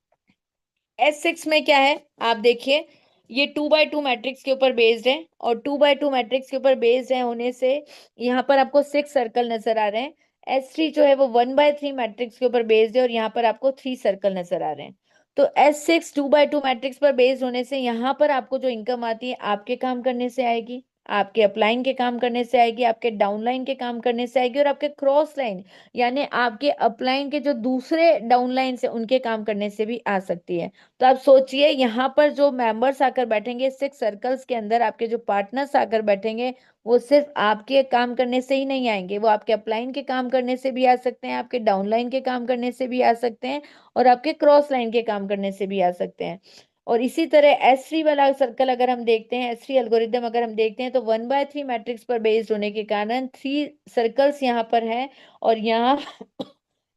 S6 में क्या है, आप देखिए, ये 2x2 मैट्रिक्स के ऊपर बेस्ड है, और 2x2 मैट्रिक्स के ऊपर बेस्ड है होने से यहाँ पर आपको 6 सर्कल नजर आ रहे हैं। S3 जो है वो 1x3 मैट्रिक्स के ऊपर बेस्ड है और यहाँ पर आपको 3 सर्कल नजर आ रहे हैं। तो S6 2x2 मैट्रिक्स पर बेस्ड होने से यहाँ पर आपको जो इनकम आती है आपके काम करने से आएगी, आपके अपलाइन के काम करने से आएगी, आपके डाउनलाइन के काम करने से आएगी, और आपके क्रॉस लाइन यानी आपके अपलाइन के जो दूसरे डाउनलाइन से उनके काम करने से भी आ सकती है। तो आप सोचिए, यहाँ पर जो मेंबर्स आकर बैठेंगे 6 सर्कल्स के अंदर, आपके जो पार्टनर्स आकर बैठेंगे, वो सिर्फ आपके काम करने से ही नहीं आएंगे, वो आपके अपलाइन के काम करने से भी आ सकते हैं, आपके डाउनलाइन के काम करने से भी आ सकते हैं, और आपके क्रॉस लाइन के काम करने से भी आ सकते हैं। और इसी तरह S3 वाला सर्कल अगर हम देखते हैं, S3 एल्गोरिदम अगर हम देखते हैं, तो 1x3 मैट्रिक्स पर बेस्ड होने के कारण 3 सर्कल्स यहाँ पर है, और यहाँ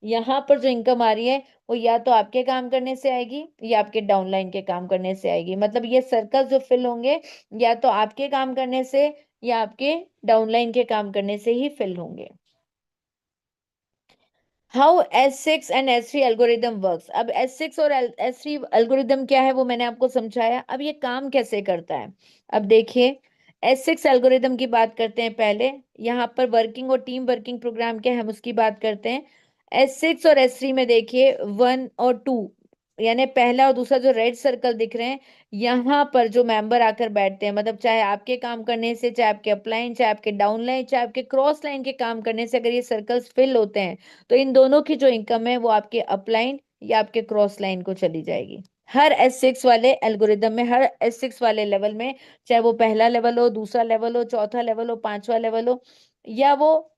यहाँ पर जो इनकम आ रही है वो या तो आपके काम करने से आएगी या आपके डाउनलाइन के काम करने से आएगी। मतलब ये सर्कल जो फिल होंगे या तो आपके काम करने से या आपके डाउनलाइन के काम करने से ही फिल होंगे। How S6 and S3 algorithm works. अब S6 और S3 एल्गोरिदम क्या है वो मैंने आपको समझाया। अब ये काम कैसे करता है, अब देखिए, S6 एल्गोरिदम की बात करते हैं पहले। यहाँ पर वर्किंग और टीम वर्किंग प्रोग्राम क्या है हम उसकी बात करते हैं। S6 और S3 में देखिए 1 और 2, यानी पहला और दूसरा जो रेड सर्कल दिख रहे हैं, यहाँ पर जो मेंबर आकर बैठते हैं, मतलब चाहे आपके काम करने से, चाहे आपके अपलाइन, चाहे आपके डाउनलाइन, चाहे आपके क्रॉस लाइन के काम करने से अगर ये सर्कल्स फिल होते हैं, तो इन दोनों की जो इनकम है वो आपके अपलाइन या आपके क्रॉस लाइन को चली जाएगी। हर S6 वाले एल्गोरिदम में, हर S6 वाले लेवल में, चाहे वो पहला लेवल हो, दूसरा लेवल हो, चौथा लेवल हो, पांचवा लेवल हो, या वो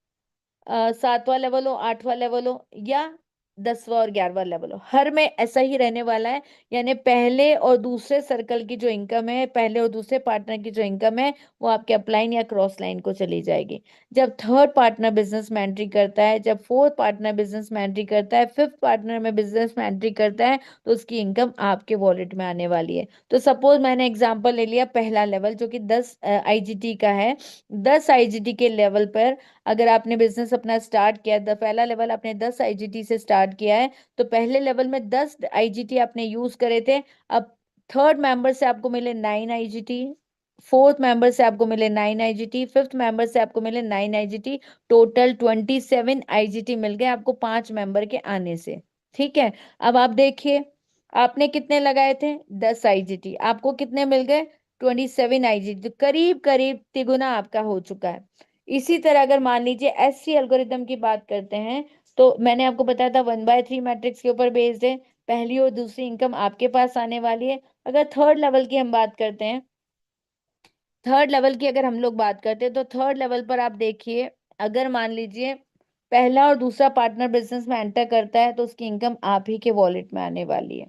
7वां लेवल हो, 8वां लेवल हो, या 10वां और 11वां लेवल हो, हर में ऐसा ही रहने वाला है। यानी पहले और दूसरे सर्कल की जो इनकम है, पहले और दूसरे पार्टनर की जो इनकम है, वो आपके अपलाइन या क्रॉस लाइन को चली जाएगी। जब थर्ड पार्टनर बिजनेस में एंट्री करता है, जब फोर्थ पार्टनर बिजनेस में एंट्री करता है, फिफ्थ पार्टनर में बिजनेस में एंट्री करता है, तो उसकी इनकम आपके वॉलेट में आने वाली है। तो सपोज मैंने एग्जांपल ले लिया पहला लेवल जो कि 10 आईजीटी का है। 10 आईजीटी के लेवल पर अगर आपने बिजनेस अपना स्टार्ट किया, पहला लेवल आपने 10 आईजीटी से स्टार्ट किया है, तो पहले लेवल में 10 आईजीटी आपने यूज करे थे। अब थर्ड मेंबर से आपको मिले 9 आईजीटी, फोर्थ मेंबर से आपको मिले 9 आईजीटी, फिफ्थ मेंबर से आपको मिले 9 आईजीटी, टोटल 27 आईजीटी मिल गए आपको 5 मेंबर के आने से। ठीक है, अब आप देखिए, आपने कितने लगाए थे? 10 आईजीटी, आपको कितने मिल गए? 27 आईजीटी, तो करीब करीब तिगुना आपका हो चुका है। इसी तरह अगर मान लीजिए एससी एल्गोरिदम की बात करते हैं, तो मैंने आपको बताया था 1/3 मैट्रिक्स के ऊपर बेस्ड है, पहली और दूसरी इनकम आपके पास आने वाली है। अगर थर्ड लेवल की हम बात करते हैं, थर्ड लेवल की अगर हम लोग बात करते हैं, तो थर्ड लेवल पर आप देखिए, अगर मान लीजिए पहला और दूसरा पार्टनर बिजनेस में एंटर करता है, तो उसकी इनकम आप ही के वॉलेट में आने वाली है।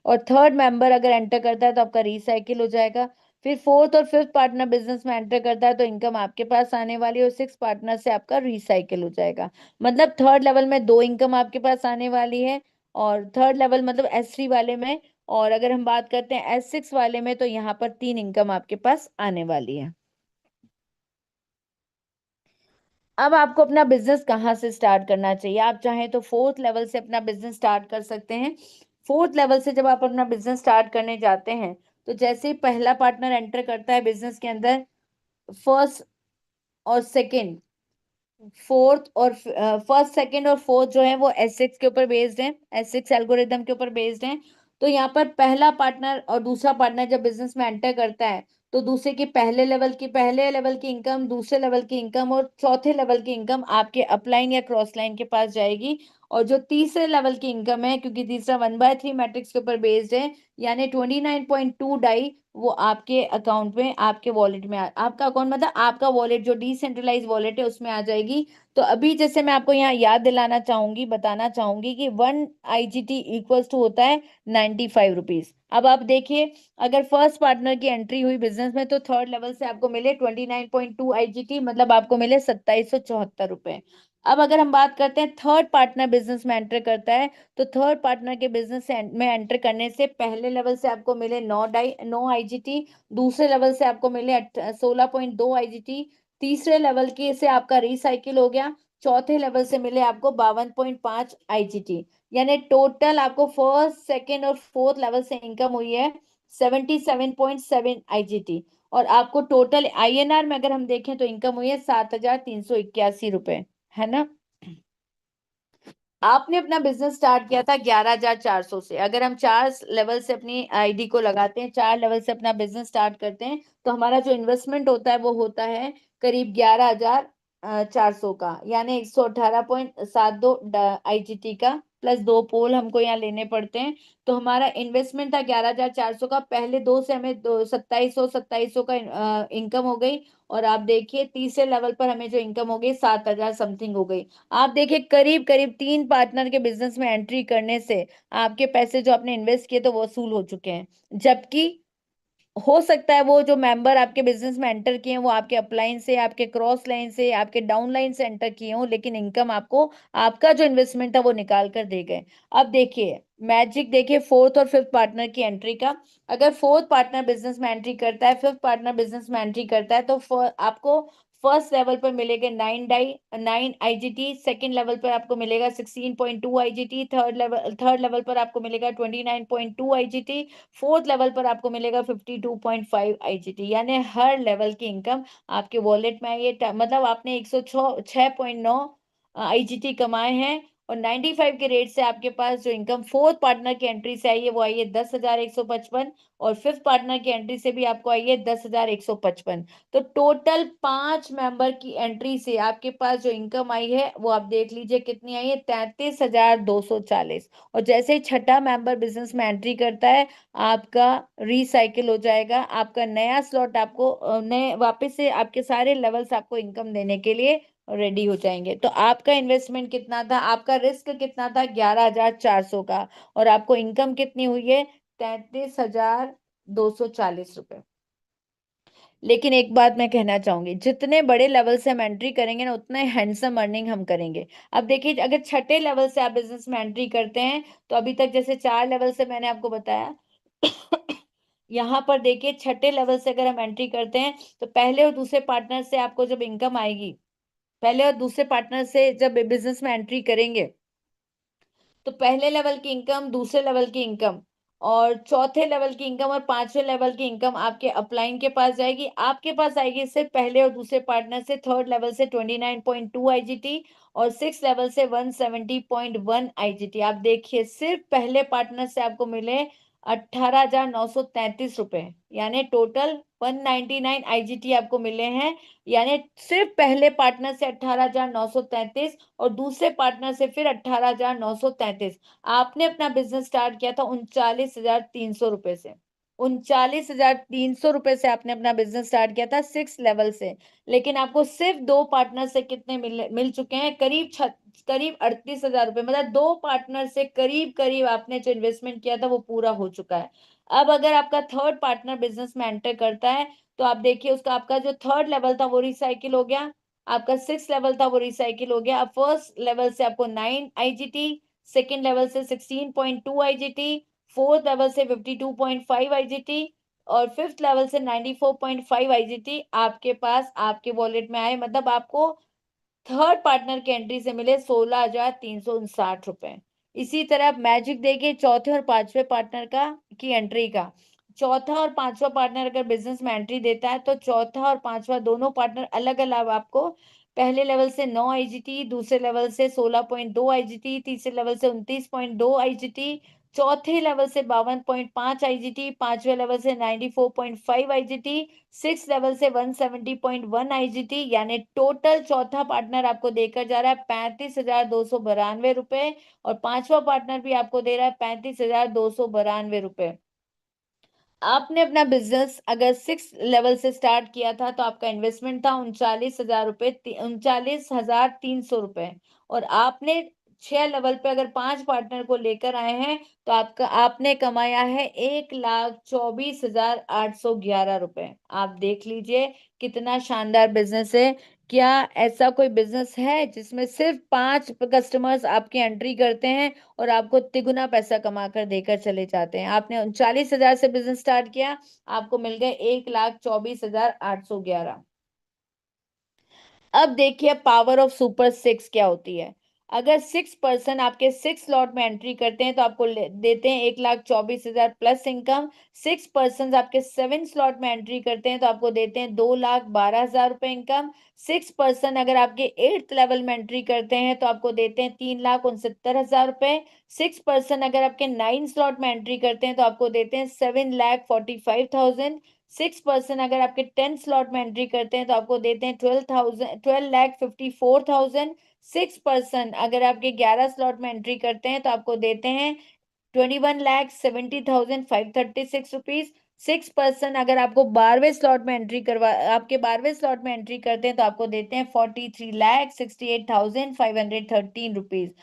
और थर्ड मेंबर अगर एंटर करता है तो आपका रिसाइकिल हो जाएगा। फिर फोर्थ और फिफ्थ पार्टनर बिजनेस में एंटर करता है तो इनकम आपके पास आने वाली है, और सिक्स पार्टनर से आपका रिसाइकिल हो जाएगा। मतलब थर्ड लेवल में दो इनकम आपके पास आने वाली है, और थर्ड लेवल मतलब S3 वाले में। और अगर हम बात करते हैं S6 वाले में, तो यहाँ पर तीन इनकम आपके पास आने वाली है। अब आपको अपना बिजनेस कहाँ से स्टार्ट करना चाहिए? आप चाहें तो फोर्थ लेवल से अपना बिजनेस स्टार्ट कर सकते हैं। फोर्थ लेवल से जब आप अपना बिजनेस स्टार्ट करने जाते हैं, तो जैसे ही पहला पार्टनर एंटर करता है बिजनेस के अंदर, फर्स्ट और सेकंड, फोर्थ और फर्स्ट सेकंड और फोर्थ जो है वो S6 के ऊपर बेस्ड है, S6 एल्गोरिदम के ऊपर बेस्ड है। तो यहाँ पर पहला पार्टनर और दूसरा पार्टनर जब बिजनेस में एंटर करता है, तो दूसरे की पहले लेवल की इनकम, दूसरे लेवल की इनकम और चौथे लेवल की इनकम आपके अपलाइन या क्रॉस लाइन के पास जाएगी। और जो तीसरे लेवल की इनकम है, क्योंकि तीसरा 1/3 मैट्रिक्स के ऊपर बेस्ड है, यानी 29.2 डाई, वो आपके अकाउंट में, आपके वॉलेट में आपका अकाउंट मतलब आपका वॉलेट जो डिसेंट्रलाइज वॉलेट है उसमें आ जाएगी। तो अभी जैसे मैं आपको यहाँ याद दिलाना चाहूंगी, बताना चाहूंगी कि 1 आईजीटी इक्वल्स टू होता है 95 रुपीज। अब आप देखिए, अगर फर्स्ट पार्टनर की एंट्री हुई बिजनेस में, तो थर्ड लेवल से आपको मिले 29.2 आईजीटी, मतलब आपको मिले 2774 रुपए। अब अगर हम बात करते हैं थर्ड पार्टनर बिजनेस में एंटर करता है, तो थर्ड पार्टनर के बिजनेस में एंटर करने से पहले लेवल से आपको मिले 9 आईजीटी, दूसरे लेवल से आपको मिले 16.2 आईजीटी, तीसरे लेवल के से आपका रिसाइकिल हो गया, चौथे लेवल से मिले आपको 52.5 आईजीटी। यानी टोटल आपको फर्स्ट सेकेंड और फोर्थ लेवल से इनकम हुई है 77.7 आईजीटी। और आपको टोटल INR में अगर हम देखें तो इनकम हुई है 7,381 रुपए, है ना। आपने अपना बिजनेस स्टार्ट किया था 11,400 से। अगर हम चार लेवल से अपनी आईडी को लगाते हैं, चार लेवल से अपना बिजनेस स्टार्ट करते हैं, तो हमारा जो इन्वेस्टमेंट होता है वो होता है करीब 11,400 का, यानी 118.72 आईजीटी का, प्लस दो पोल हमको यहाँ लेने पड़ते हैं। तो हमारा इन्वेस्टमेंट था 11,400 का, पहले दो से हमें 2700 का इनकम हो गई। और आप देखिए तीसरे लेवल पर हमें जो इनकम हो गई 7,000 समथिंग हो गई। आप देखिए करीब करीब तीन पार्टनर के बिजनेस में एंट्री करने से आपके पैसे जो आपने इन्वेस्ट किए तो वसूल हो चुके हैं। जबकि हो सकता है वो जो मेंबर आपके बिजनेस में एंटर किए हैं वो आपके अपलाइन से, आपके क्रॉस लाइन से, आपके डाउन लाइन से एंटर किए हों, लेकिन इनकम आपको, आपका जो इन्वेस्टमेंट था वो निकाल कर दे गए। अब देखिए मैजिक, देखिए फोर्थ और फिफ्थ पार्टनर की एंट्री का। अगर फोर्थ पार्टनर बिजनेस में एंट्री करता है, फिफ्थ पार्टनर बिजनेस में एंट्री करता है, तो आपको फर्स्ट लेवल पर मिलेगा 9 आईजीटी, सेकंड लेवल पर आपको मिलेगा 16.2 आईजीटी, थर्ड लेवल पर आपको मिलेगा 29.2 आईजीटी, फोर्थ लेवल पर आपको मिलेगा 52.5 आईजीटी। यानी हर लेवल की इनकम आपके वॉलेट में आई है, मतलब आपने 106.9 आईजीटी कमाए हैं। और 95 के रेट से आपके पास जो इनकम फोर्थ पार्टनर की एंट्री से आई है वो आई है 10,155, और फिफ्थ पार्टनर की एंट्री से भी आपको आई है 10,155। तो टोटल पांच मेंबर की एंट्री से आपके पास जो इनकम आई है वो आप देख लीजिए कितनी आई है, 33,240। और जैसे ही छठा मेंबर बिजनेस में एंट्री करता है, आपका रिसाइकिल हो जाएगा, आपका नया स्लॉट आपको नए वापस से आपके सारे लेवल्स आपको इनकम देने के लिए रेडी हो जाएंगे। तो आपका इन्वेस्टमेंट कितना था, आपका रिस्क कितना था? 11,400 का। और आपको इनकम कितनी हुई है? 33,240 रुपए। लेकिन एक बात मैं कहना चाहूंगी, जितने बड़े लेवल से हम एंट्री करेंगे ना, उतना हैंडसम अर्निंग हम करेंगे। अब देखिए अगर छठे लेवल से आप बिजनेस में एंट्री करते हैं, तो अभी तक जैसे चार लेवल से मैंने आपको बताया, यहाँ पर देखिए छठे लेवल से अगर हम एंट्री करते हैं, तो पहले और दूसरे पार्टनर से आपको जब इनकम आएगी, पहले और दूसरे पार्टनर से जब बिजनेस में एंट्री करेंगे तो पहले लेवल की इनकम, दूसरे लेवल की इनकम और चौथे लेवल की इनकम और पांचवें लेवल की इनकम आपके अपलाइन के पास जाएगी। आपके पास आएगी सिर्फ पहले और दूसरे पार्टनर से थर्ड लेवल से 29.2 आईजीटी और सिक्स लेवल से 170.1 आईजीटी। आप देखिए सिर्फ पहले पार्टनर से आपको मिले 18,933 रुपए, यानी टोटल 199 आईजीटी आपको मिले हैं। यानी सिर्फ पहले पार्टनर से 18,933 और दूसरे पार्टनर से फिर 18,933। आपने अपना बिजनेस स्टार्ट किया था 39,300 रुपए से। 39,300 रुपए से आपने अपना बिजनेस स्टार्ट किया था सिक्स लेवल से, लेकिन आपको सिर्फ दो पार्टनर से कितने मिल चुके हैं? करीब 38,000 रुपए। मतलब दो पार्टनर से करीब करीब आपने जो इन्वेस्टमेंट किया था वो पूरा हो चुका है। अब अगर आपका थर्ड पार्टनर बिजनेस में एंटर करता है तो आप देखिए उसका, आपका जो थर्ड लेवल था वो रिसाइकिल हो गया, आपका सिक्स लेवल था वो रिसाइकिल हो गया। अब फर्स्ट लेवल से आपको 9 आईजीटी, सेकेंड लेवल से 16.2 आईजीटी, फोर्थ लेवल से 52.5 आईजीटी और फिफ्थ लेवल से 94.5 आईजीटी आपके पास आपके वॉलेट में आए। मतलब आपको थर्ड पार्टनर के एंट्री से मिले 16,359 रुपए। इसी तरह आप मैजिक देखिए चौथे और पांचवें पार्टनर का की एंट्री का। चौथा और पांचवा पार्टनर अगर बिजनेस में एंट्री देता है तो चौथा और पांचवा दोनों पार्टनर अलग अलग आपको पहले लेवल से 9 आईजीटी, दूसरे लेवल से 16.2 आईजीटी, तीसरे लेवल से 29.2 आईजीटी, चौथे लेवल से 52.5 आईजीटी, पांचवें लेवल से 94.5 आईजीटी, सिक्स लेवल से 170.1 आईजीटी। यानी टोटल चौथा पार्टनर आपको देकर जा रहा है 35,292 रुपए और पांचवा पार्टनर भी आपको दे रहा है 35,292 रुपए। आपने अपना बिजनेस अगर सिक्स लेवल से स्टार्ट किया था तो आपका इन्वेस्टमेंट था 39,000 रुपए, 39,300 रुपए। और आपने छह लेवल पे अगर पांच पार्टनर को लेकर आए हैं तो आपने कमाया है 1,24,811 रुपए। आप देख लीजिए कितना शानदार बिजनेस है। क्या ऐसा कोई बिजनेस है जिसमें सिर्फ पांच कस्टमर्स आपकी एंट्री करते हैं और आपको तिगुना पैसा कमा कर देकर चले जाते हैं? आपने 39,000 से बिजनेस स्टार्ट किया, आपको मिल गए 1,24,811। अब देखिए पावर ऑफ सुपर सिक्स क्या होती है। अगर सिक्स पर्सन आपके सिक्स स्लॉट में एंट्री करते हैं तो आपको देते हैं 1,24,000 प्लस इनकम। सिक्स पर्सन आपके सेवन स्लॉट में एंट्री करते हैं तो आपको देते हैं 2,12,000 रुपए इनकम। सिक्स पर्सन अगर आपके एट्थ लेवल में एंट्री करते हैं तो आपको देते हैं 3,69,000 रुपए। सिक्स पर्सन अगर आपके नाइन स्लॉट में एंट्री करते हैं तो आपको देते हैं 7,45,000। सिक्स पर्सन अगर आपके 10 स्लॉट में एंट्री करते हैं तो आपको देते हैं 12,54,000। सिक्स पर्सन अगर आपके 11 स्लॉट में एंट्री करते हैं तो आपको देते हैं 21,70,536 रुपीज। सिक्स पर्सन अगर आपको 12वें स्लॉट में एंट्री करते हैं तो आपको देते हैं 43,68,513 रुपीज।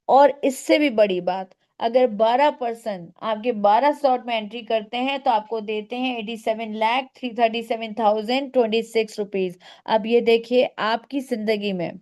और इससे भी बड़ी बात, अगर 12 पर्सन आपके 12 स्लॉट में एंट्री करते हैं तो आपको देते हैं 87,337,026 रुपीज। अब ये देखिए आपकी जिंदगी में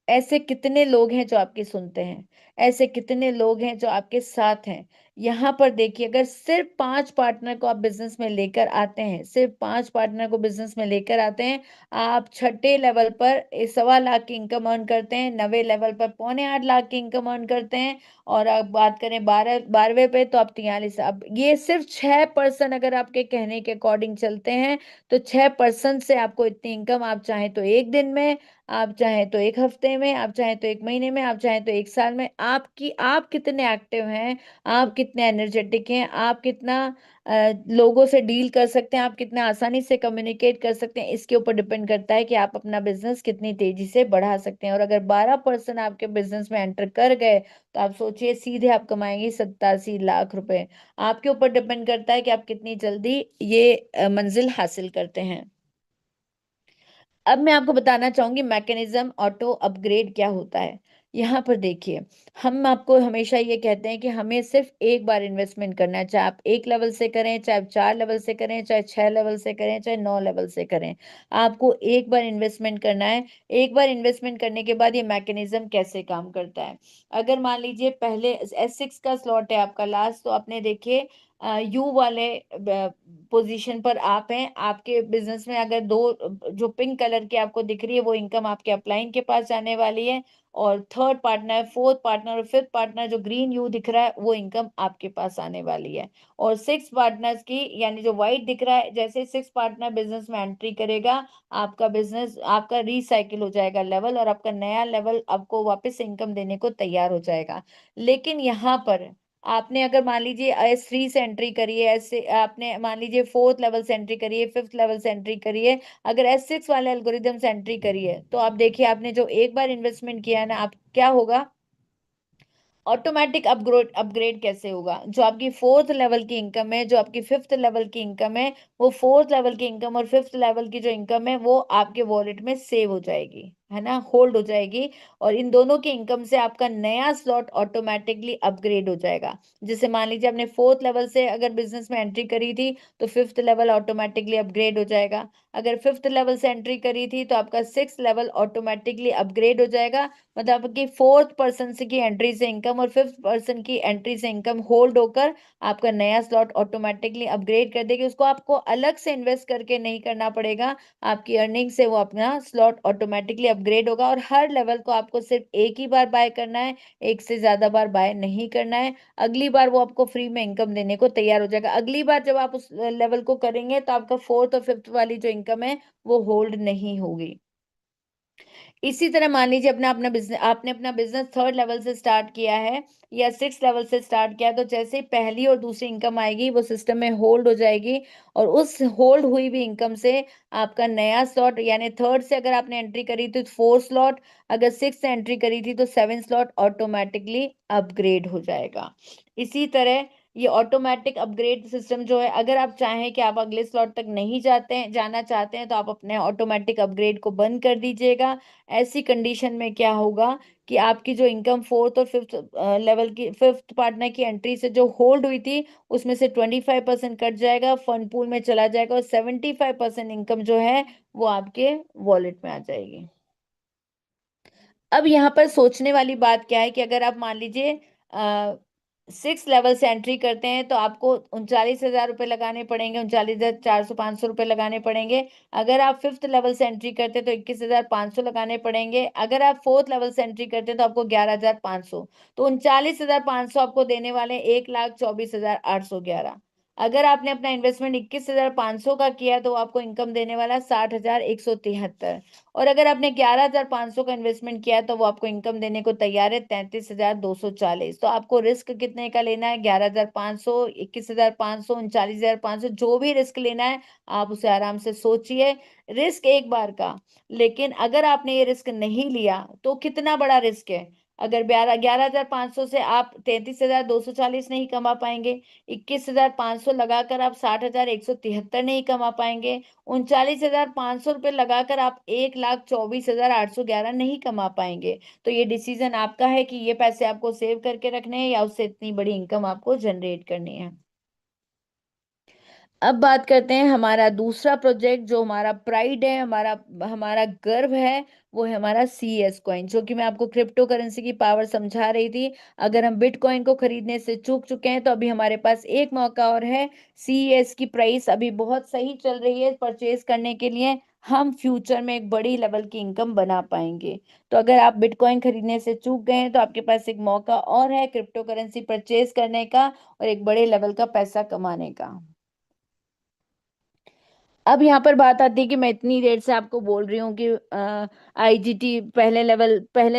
ऐसे कितने लोग हैं जो आपकी सुनते हैं, ऐसे कितने लोग हैं जो आपके साथ हैं। यहाँ पर देखिए अगर सिर्फ पांच पार्टनर को आप बिजनेस में लेकर आते हैं, सिर्फ पांच पार्टनर को बिजनेस में लेकर आते हैं, आप छठे लेवल पर 1.25 लाख की इनकम अर्न करते हैं, नवे लेवल पर 7.25 लाख की इनकम अर्न करते हैं और अब बात करें 12वें पे तो आप 43। अब ये सिर्फ 6 पर्सन अगर आपके कहने के अकॉर्डिंग चलते हैं तो 6 पर्सन से आपको इतनी इनकम, आप चाहें तो एक दिन में, आप चाहें तो एक हफ्ते में, आप चाहें तो एक महीने में, आप चाहें तो एक साल में, आप कितने एक्टिव हैं, आप कितने एनर्जेटिक हैं, आप कितना लोगों से डील कर सकते हैं, आप कितना आसानी से कम्युनिकेट कर सकते हैं, इसके ऊपर डिपेंड करता है कि आप अपना बिजनेस कितनी तेजी से बढ़ा सकते हैं। और अगर 12 पर्सन आपके बिजनेस में एंटर कर गए तो आप सोचिए सीधे आप कमाएंगे 87 लाख रुपए। आपके ऊपर डिपेंड करता है कि आप कितनी जल्दी ये मंजिल हासिल करते हैं। अब मैं आपको बताना चाहूंगी मैकेनिज्म ऑटो अपग्रेड क्या होता है। यहाँ पर देखिए हम आपको हमेशा ये कहते हैं कि हमें सिर्फ एक बार इन्वेस्टमेंट करना है, चाहे आप एक लेवल से करें, चाहे आप 4 लेवल से करें, चाहे 6 लेवल से करें, चाहे 9 लेवल से करें, आपको एक बार इन्वेस्टमेंट करना है। एक बार इन्वेस्टमेंट करने के बाद ये मैकेनिज्म कैसे काम करता है। अगर मान लीजिए पहले S6 का स्लॉट है आपका लास्ट, तो आपने देखिए यू वाले पोजीशन पर आप हैं, आपके बिजनेस में अगर दो जो पिंक कलर की आपको दिख रही है वो इनकम आपके अपलाइन के पास जाने वाली है, और थर्ड पार्टनर, फोर्थ पार्टनर और फिफ्थ पार्टनर जो ग्रीन यू दिख रहा है वो इनकम आपके पास आने वाली है। और सिक्स पार्टनर्स की, यानी जो व्हाइट दिख रहा है, जैसे सिक्स पार्टनर बिजनेस में एंट्री करेगा, आपका बिजनेस आपका रिसाइकिल हो जाएगा लेवल, और आपका नया लेवल आपको वापस इनकम देने को तैयार हो जाएगा। लेकिन यहाँ पर आपने अगर मान लीजिए S3 से एंट्री करी है, ऐसे आपने मान लीजिए फोर्थ लेवल से एंट्री करी है, फिफ्थ लेवल से एंट्री करी है, अगर S6 वाले एल्गोरिदम से एंट्री करी है, तो आप देखिए आपने जो एक बार इन्वेस्टमेंट किया है ना, आप क्या होगा, ऑटोमेटिक अपग्रेड अपग्रेड कैसे होगा, जो आपकी फोर्थ लेवल की इनकम है, जो आपकी फिफ्थ लेवल की इनकम है, वो फोर्थ लेवल की इनकम और फिफ्थ लेवल की जो इनकम है वो आपके वॉलेट में सेव हो जाएगी, है ना, होल्ड हो जाएगी। और इन दोनों की इनकम से आपका नया स्लॉट ऑटोमेटिकली अपग्रेड हो जाएगा। जैसे मान लीजिए आपने फोर्थ लेवल से अगर बिजनेस में एंट्री करी थी, तो फिफ्थ लेवल ऑटोमेटिकली अपग्रेड हो जाएगा। अगर फिफ्थ लेवल से एंट्री करी थी तो आपका सिक्स लेवल ऑटोमेटिकली अपग्रेड हो जाएगा। मतलब आपकी फोर्थ पर्सन से की एंट्री से इनकम और फिफ्थ पर्सन की एंट्री से इनकम होल्ड होकर आपका नया स्लॉट ऑटोमेटिकली अपग्रेड कर देगी। उसको आपको अलग से इन्वेस्ट करके नहीं करना पड़ेगा, आपकी अर्निंग से वो अपना स्लॉट ऑटोमेटिकली अपग्रेड होगा। और हर लेवल को आपको सिर्फ एक ही बार बाय करना है, एक से ज्यादा बार बाय नहीं करना है। अगली बार वो आपको फ्री में इनकम देने को तैयार हो जाएगा। अगली बार जब आप उस लेवल को करेंगे तो आपका फोर्थ और फिफ्थ वाली जो इनकम है वो होल्ड नहीं होगी। इसी तरह मान लीजिए अपना अपना बिजनेस, आपने अपना बिजनेस थर्ड लेवल से स्टार्ट किया है या सिक्स लेवल से स्टार्ट किया है, तो जैसे ही पहली और दूसरी इनकम आएगी वो सिस्टम में होल्ड हो जाएगी, और उस होल्ड हुई भी इनकम से आपका नया स्लॉट, यानी थर्ड से अगर आपने एंट्री करी थी तो फोर स्लॉट, अगर सिक्स से एंट्री करी थी तो सेवन स्लॉट ऑटोमेटिकली अपग्रेड हो जाएगा। इसी तरह ये ऑटोमेटिक अपग्रेड सिस्टम जो है, अगर आप चाहें कि आप अगले स्लॉट तक नहीं जाते हैं, जाना चाहते हैं, तो आप अपने ऑटोमेटिक अपग्रेड को बंद कर दीजिएगा। ऐसी कंडीशन में क्या होगा कि आपकी जो इनकम फोर्थ और फिफ्थ लेवल की, फिफ्थ पार्टनर की एंट्री से जो होल्ड हुई थी, उसमें से 25% कट जाएगा, फंड पूल में चला जाएगा, और 75% इनकम जो है वो आपके वॉलेट में आ जाएगी। अब यहाँ पर सोचने वाली बात क्या है कि अगर आप मान लीजिए सिक्स लेवल से एंट्री करते हैं तो आपको 39,000 रुपये लगाने पड़ेंगे, 39,400 500 रुपये लगाने पड़ेंगे। अगर आप फिफ्थ लेवल से एंट्री करते हैं तो 21,500 लगाने पड़ेंगे। अगर आप फोर्थ लेवल से एंट्री करते हैं तो आपको 11,500, तो 39,500 आपको देने वाले 1,24,811। अगर आपने अपना इन्वेस्टमेंट 21,500 का किया तो आपको इनकम देने वाला 60,173। और अगर आपने 11,500 का इन्वेस्टमेंट किया तो वो आपको इनकम देने को तैयार है 33,240। तो आपको रिस्क कितने का लेना है, 11,500, 21,500, 39,500, जो भी रिस्क लेना है आप उसे आराम से सोचिए। रिस्क एक बार का, लेकिन अगर आपने ये रिस्क नहीं लिया तो कितना बड़ा रिस्क है। अगर 11,500 से आप 33,240 नहीं कमा पाएंगे, 21,500 लगाकर आप 60,173 नहीं कमा पाएंगे, 39,500 रुपये लगाकर आप 1,24,811 नहीं कमा पाएंगे। तो ये डिसीजन आपका है कि ये पैसे आपको सेव करके रखने हैं या उससे इतनी बड़ी इनकम आपको जनरेट करनी है। अब बात करते हैं हमारा दूसरा प्रोजेक्ट, जो हमारा प्राइड है, हमारा हमारा गर्व है, वो है हमारा CS कॉइन, जो कि मैं आपको क्रिप्टो करेंसी की पावर समझा रही थी। अगर हम बिटकॉइन को खरीदने से चूक चुके हैं तो अभी हमारे पास एक मौका और है। CS की प्राइस अभी बहुत सही चल रही है परचेज करने के लिए, हम फ्यूचर में एक बड़ी लेवल की इनकम बना पाएंगे। तो अगर आप बिटकॉइन खरीदने से चूक गए हैं तो आपके पास एक मौका और है क्रिप्टो करेंसी परचेज करने का और एक बड़े लेवल का पैसा कमाने का। अब यहाँ पर बात आती है कि मैं इतनी देर से आपको बोल रही हूँ कि IGT पहले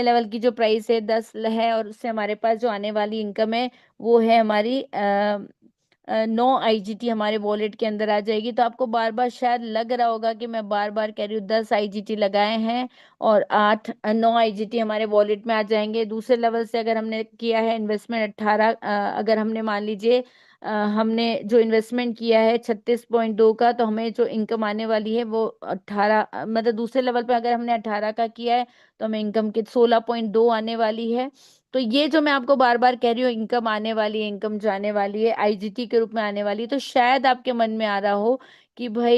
लेवल की जो प्राइस है 10 है, और उससे हमारे पास जो आने वाली इनकम है वो है हमारी 9 IGT हमारे वॉलेट के अंदर आ जाएगी। तो आपको बार बार शायद लग रहा होगा कि मैं बार बार कह रही हूँ 10 IGT लगाए हैं और 9 IGT हमारे वॉलेट में आ जाएंगे। दूसरे लेवल से अगर हमने किया है इन्वेस्टमेंट 18, अगर हमने मान लीजिए हमने जो इन्वेस्टमेंट किया है 36.2 का, तो हमें जो इनकम आने वाली है वो 18, मतलब दूसरे लेवल पे अगर हमने 18 का किया है तो हमें इनकम की 16.2 आने वाली है। तो ये जो मैं आपको बार बार कह रही हूँ इनकम आने वाली है, इनकम जाने वाली है, IGT के रूप में आने वाली है, तो शायद आपके मन में आ रहा हो कि भाई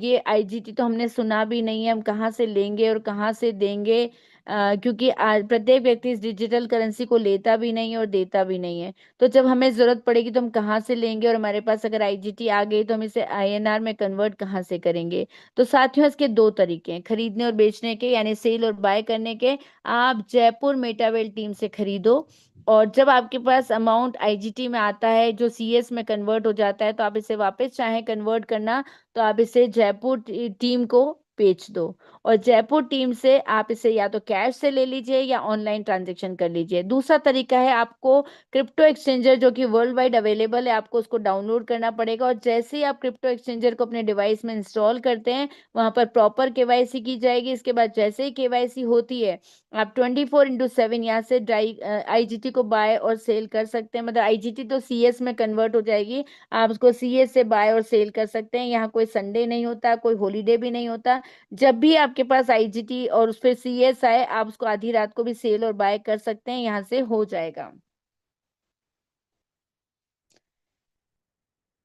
ये IGT तो हमने सुना भी नहीं है, हम कहाँ से लेंगे और कहाँ से देंगे। क्योंकि आज प्रत्येक व्यक्ति इस डिजिटल करेंसी को लेता भी नहीं है और देता भी नहीं है। तो जब हमें जरूरत पड़ेगी तो हम कहाँ से लेंगे, और हमारे पास अगर आईजीटी आ गई तो हम इसे आईएनआर में कन्वर्ट कहाँ से करेंगे। तो साथियों, इसके दो तरीके हैं खरीदने और बेचने के, यानी सेल और बाय करने के। आप जयपुर मेटावेल टीम से खरीदो, और जब आपके पास अमाउंट आईजीटी में आता है जो सीएस में कन्वर्ट हो जाता है, तो आप इसे वापस चाहें कन्वर्ट करना, तो आप इसे जयपुर टीम को बेच दो। और जयपुर टीम से आप इसे या तो कैश से ले लीजिए या ऑनलाइन ट्रांजेक्शन कर लीजिए। दूसरा तरीका है, आपको क्रिप्टो एक्सचेंजर जो कि वर्ल्ड वाइड अवेलेबल है, आपको उसको डाउनलोड करना पड़ेगा। और जैसे ही आप क्रिप्टो एक्सचेंजर को अपने डिवाइस में इंस्टॉल करते हैं, वहां पर प्रॉपर केवाईसी की जाएगी। इसके बाद जैसे ही केवाईसी होती है, आप 24/7 यहाँ से आईजीटी को बाय और सेल कर सकते हैं। मतलब आईजीटी तो सीएस में कन्वर्ट हो जाएगी, आप उसको सीएस से बाय और सेल कर सकते हैं। यहाँ कोई संडे नहीं होता, कोई हॉलीडे भी नहीं होता। जब भी आपके पास आईजीटी और उस पर सीएस आए, आप उसको आधी रात को भी सेल और बाय कर सकते हैं, यहाँ से हो जाएगा।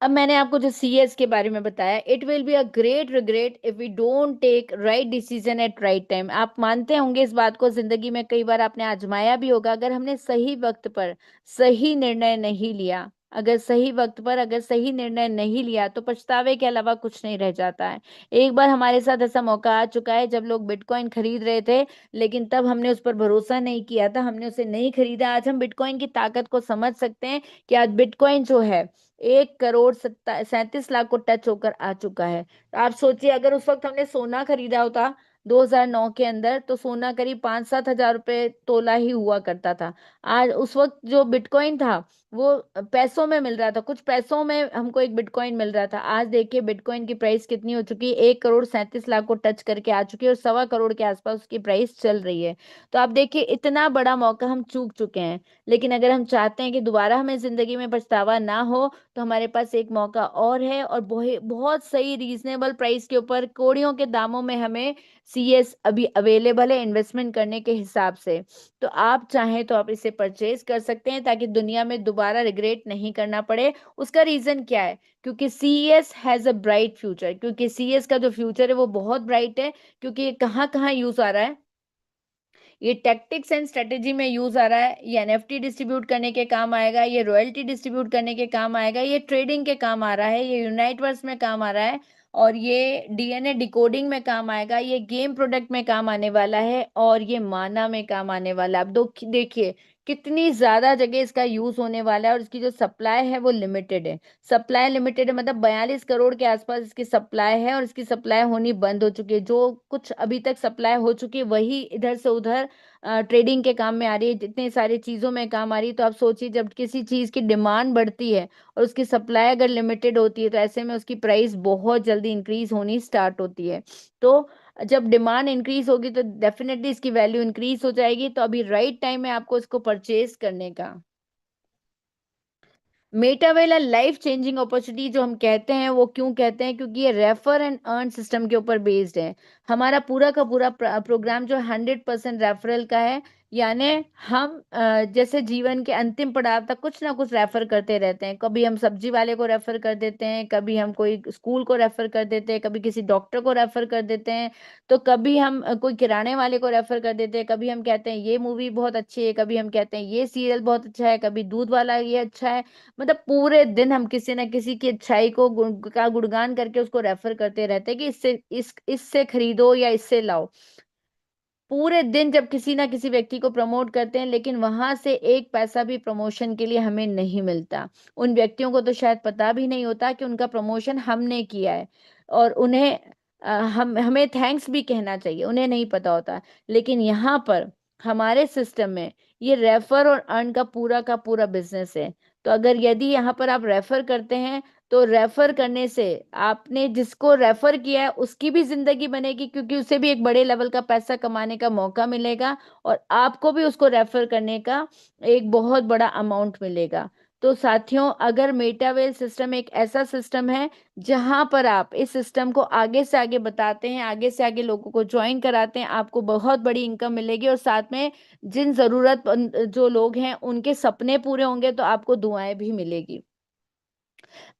अब मैंने आपको जो सीएस के बारे में बताया, it will be a great regret if we don't take right decision at right time. आप मानते होंगे इस बात को, जिंदगी में कई बार आपने आजमाया भी होगा, अगर हमने सही वक्त पर सही निर्णय नहीं लिया, अगर सही वक्त पर अगर सही निर्णय नहीं लिया, तो पछतावे के अलावा कुछ नहीं रह जाता है। एक बार हमारे साथ ऐसा मौका आ चुका है, जब लोग बिटकॉइन खरीद रहे थे, लेकिन तब हमने उस पर भरोसा नहीं किया था, हमने उसे नहीं खरीदा। आज हम बिटकॉइन की ताकत को समझ सकते हैं कि आज बिटकॉइन जो है 1,37,00,000 को टच होकर आ चुका है। तो आप सोचिए, अगर उस वक्त हमने सोना खरीदा होता 2009 के अंदर, तो सोना करीब 5-7 हजार रुपए तोला ही हुआ करता था। आज उस वक्त जो बिटकॉइन था वो पैसों में मिल रहा था, कुछ पैसों में हमको एक बिटकॉइन मिल रहा था। आज देखिए बिटकॉइन की प्राइस कितनी हो चुकी है, 1,37,00,000 को टच करके आ चुकी है, और 1.25 करोड़ के आसपास उसकी प्राइस चल रही है। तो आप देखिए, इतना बड़ा मौका हम चूक चुके हैं। लेकिन अगर हम चाहते हैं कि दोबारा हमें जिंदगी में पछतावा ना हो, तो हमारे पास एक मौका और है, और बहुत सही रीजनेबल प्राइस के ऊपर कोड़ियों के दामों में हमें सीएस अभी अवेलेबल है इन्वेस्टमेंट करने के हिसाब से। तो आप चाहें तो आप इसे परचेज कर सकते हैं, ताकि दुनिया में दोबारा रिग्रेट नहीं करना पड़े। उसका रीजन क्या है? क्योंकि CS has a bright future, क्योंकि सीएस का जो फ्यूचर है वो बहुत ब्राइट है। क्योंकि ये कहाँ कहाँ यूज आ रहा है, ये टैक्टिक्स एंड स्ट्रेटेजी में यूज आ रहा है, ये एनएफटी डिस्ट्रीब्यूट करने के काम आएगा, ये रॉयल्टी डिस्ट्रीब्यूट करने के काम आएगा, ये ट्रेडिंग के काम आ रहा है, ये यूनाइटवर्स में काम आ रहा है, और ये डीएनए डिकोडिंग में काम आएगा, ये गेम प्रोडक्ट में काम आने वाला है, और ये माना में काम आने वाला है। अब दो देखिए कितनी ज्यादा जगह इसका यूज होने वाला है, और इसकी जो सप्लाई है वो लिमिटेड है। सप्लाई लिमिटेड है, मतलब 42 करोड़ के आसपास इसकी सप्लाई है, और इसकी सप्लाई होनी बंद हो चुकी है। जो कुछ अभी तक सप्लाई हो चुकी है वही इधर से उधर ट्रेडिंग के काम में आ रही है, जितने सारी चीजों में काम आ रही है। तो आप सोचिए, जब किसी चीज की डिमांड बढ़ती है और उसकी सप्लाई अगर लिमिटेड होती है, तो ऐसे में उसकी प्राइस बहुत जल्दी इंक्रीज होनी स्टार्ट होती है। तो जब डिमांड इंक्रीज होगी तो डेफिनेटली इसकी वैल्यू इंक्रीज हो जाएगी। तो अभी राइट टाइम है आपको इसको परचेज करने का। मेटावेल लाइफ चेंजिंग अपॉर्चुनिटी जो हम कहते हैं, वो क्यों कहते हैं? क्योंकि ये रेफर एंड अर्न सिस्टम के ऊपर बेस्ड है। हमारा पूरा का पूरा प्रोग्राम जो 100% रेफरल का है। यानी हम जैसे जीवन के अंतिम पड़ाव तक कुछ ना कुछ रेफर करते रहते हैं। कभी हम सब्जी वाले को रेफर कर देते हैं, कभी हम कोई स्कूल को रेफर कर देते हैं, कभी किसी डॉक्टर को रेफर कर देते हैं, तो कभी हम कोई किराने वाले को रेफर कर देते हैं, कभी हम कहते हैं ये मूवी बहुत अच्छी है, कभी हम कहते हैं ये सीरियल बहुत अच्छा है, कभी दूध वाला ये अच्छा है। मतलब पूरे दिन हम किसी ना किसी की अच्छाई को का गुणगान करके उसको रेफर करते रहते हैं कि इससे खरीदो या इससे लाओ। पूरे दिन जब किसी ना किसी व्यक्ति को प्रमोट करते हैं, लेकिन वहां से एक पैसा भी प्रमोशन के लिए हमें नहीं मिलता। उन व्यक्तियों को तो शायद पता भी नहीं होता कि उनका प्रमोशन हमने किया है, और उन्हें हमें थैंक्स भी कहना चाहिए, उन्हें नहीं पता होता। लेकिन यहाँ पर हमारे सिस्टम में ये रेफर और अर्न का पूरा बिजनेस है। तो अगर यदि यहाँ पर आप रेफर करते हैं, तो रेफर करने से आपने जिसको रेफर किया है उसकी भी जिंदगी बनेगी, क्योंकि उसे भी एक बड़े लेवल का पैसा कमाने का मौका मिलेगा, और आपको भी उसको रेफर करने का एक बहुत बड़ा अमाउंट मिलेगा। तो साथियों, अगर मेटावेल सिस्टम एक ऐसा सिस्टम है जहां पर आप इस सिस्टम को आगे से आगे बताते हैं, आगे से आगे लोगों को ज्वाइन कराते हैं, आपको बहुत बड़ी इनकम मिलेगी, और साथ में जिन जरूरत जो लोग हैं उनके सपने पूरे होंगे, तो आपको दुआएं भी मिलेगी।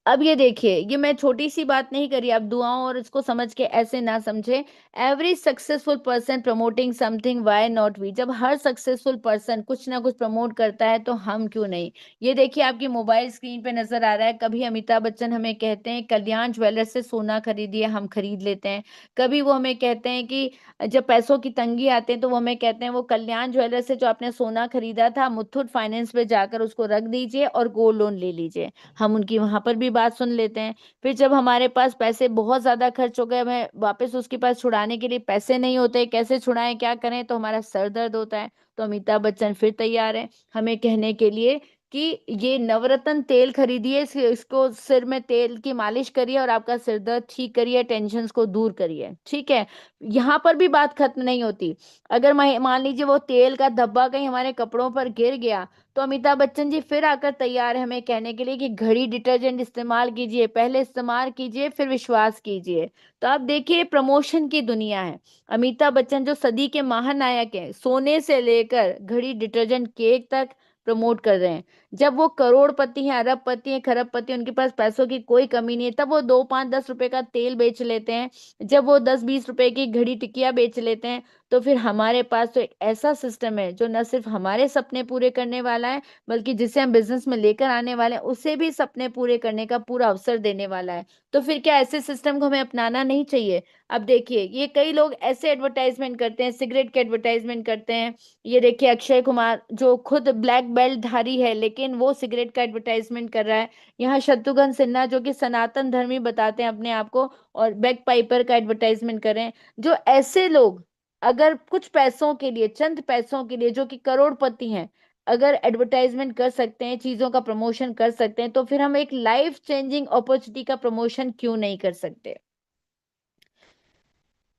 अब ये देखिए, ये मैं छोटी सी बात नहीं करी, आप दुआओं और इसको समझ के ऐसे ना समझे। Every successful person promoting something, why not we. जब हर सक्सेसफुल पर्सन कुछ ना कुछ प्रमोट करता है तो हम क्यों नहीं। ये देखिए आपकी मोबाइल स्क्रीन पे नजर आ रहा है, कभी अमिताभ बच्चन हमें कहते हैं कल्याण ज्वेलर्स से सोना खरीदिए, हम खरीद लेते हैं। कभी वो हमें कहते हैं कि जब पैसों की तंगी आते हैं तो वो हमें कहते हैं वो कल्याण ज्वेलर्स से जो आपने सोना खरीदा था मुथूट फाइनेंस पे जाकर उसको रख दीजिए और गोल्ड लोन ले लीजिए। हम उनकी वहां पर भी बात सुन लेते हैं। फिर जब हमारे पास पैसे बहुत ज्यादा खर्च हो गए, हमें वापस उसके पास छुड़ाने के लिए पैसे नहीं होते, कैसे छुड़ाएं क्या करें, तो हमारा सर दर्द होता है। तो अमिताभ बच्चन फिर तैयार है हमें कहने के लिए कि ये नवरत्न तेल खरीदिए, इसको सिर में तेल की मालिश करिए और आपका सिर दर्द ठीक करिए, टेंशन को दूर करिए। ठीक है, यहाँ पर भी बात खत्म नहीं होती। अगर मान लीजिए वो तेल का धब्बा कहीं हमारे कपड़ों पर गिर गया, तो अमिताभ बच्चन जी फिर आकर तैयार है हमें कहने के लिए कि घड़ी डिटर्जेंट इस्तेमाल कीजिए, पहले इस्तेमाल कीजिए फिर विश्वास कीजिए। तो आप देखिए प्रमोशन की दुनिया है। अमिताभ बच्चन जो सदी के महानायक हैं, सोने से लेकर घड़ी डिटर्जेंट केक तक प्रमोट कर रहे हैं। जब वो करोड़पति हैं, अरबपति हैं, खरबपति हैं, उनके पास पैसों की कोई कमी नहीं है, तब वो 2 5 10 रुपए का तेल बेच लेते हैं। जब वो 10 20 रुपए की घड़ी टिकिया बेच लेते हैं, तो फिर हमारे पास तो एक ऐसा सिस्टम है जो न सिर्फ हमारे सपने पूरे करने वाला है, बल्कि जिसे हम बिजनेस में लेकर आने वाले हैं उसे भी सपने पूरे करने का पूरा अवसर देने वाला है। तो फिर क्या ऐसे सिस्टम को हमें अपनाना नहीं चाहिए। अब देखिए ये कई लोग ऐसे एडवर्टाइजमेंट करते हैं, सिगरेट के एडवर्टाइजमेंट करते हैं। ये देखिए अक्षय कुमार जो खुद ब्लैक बेल्ट धारी है लेकिन वो सिगरेट का एडवर्टाइजमेंट कर रहा है। यहाँ शत्रुघ्न सिन्हा जो कि सनातन धर्मी बताते हैं अपने आप को, और बैक पाइपर का एडवर्टाइजमेंट कर रहे हैं। जो ऐसे लोग अगर कुछ पैसों के लिए, चंद पैसों के लिए, जो कि करोड़पति हैं, अगर एडवर्टाइजमेंट कर सकते हैं, चीजों का प्रमोशन कर सकते हैं, तो फिर हम एक लाइफ चेंजिंग अपॉर्चुनिटी का प्रमोशन क्यों नहीं कर सकते।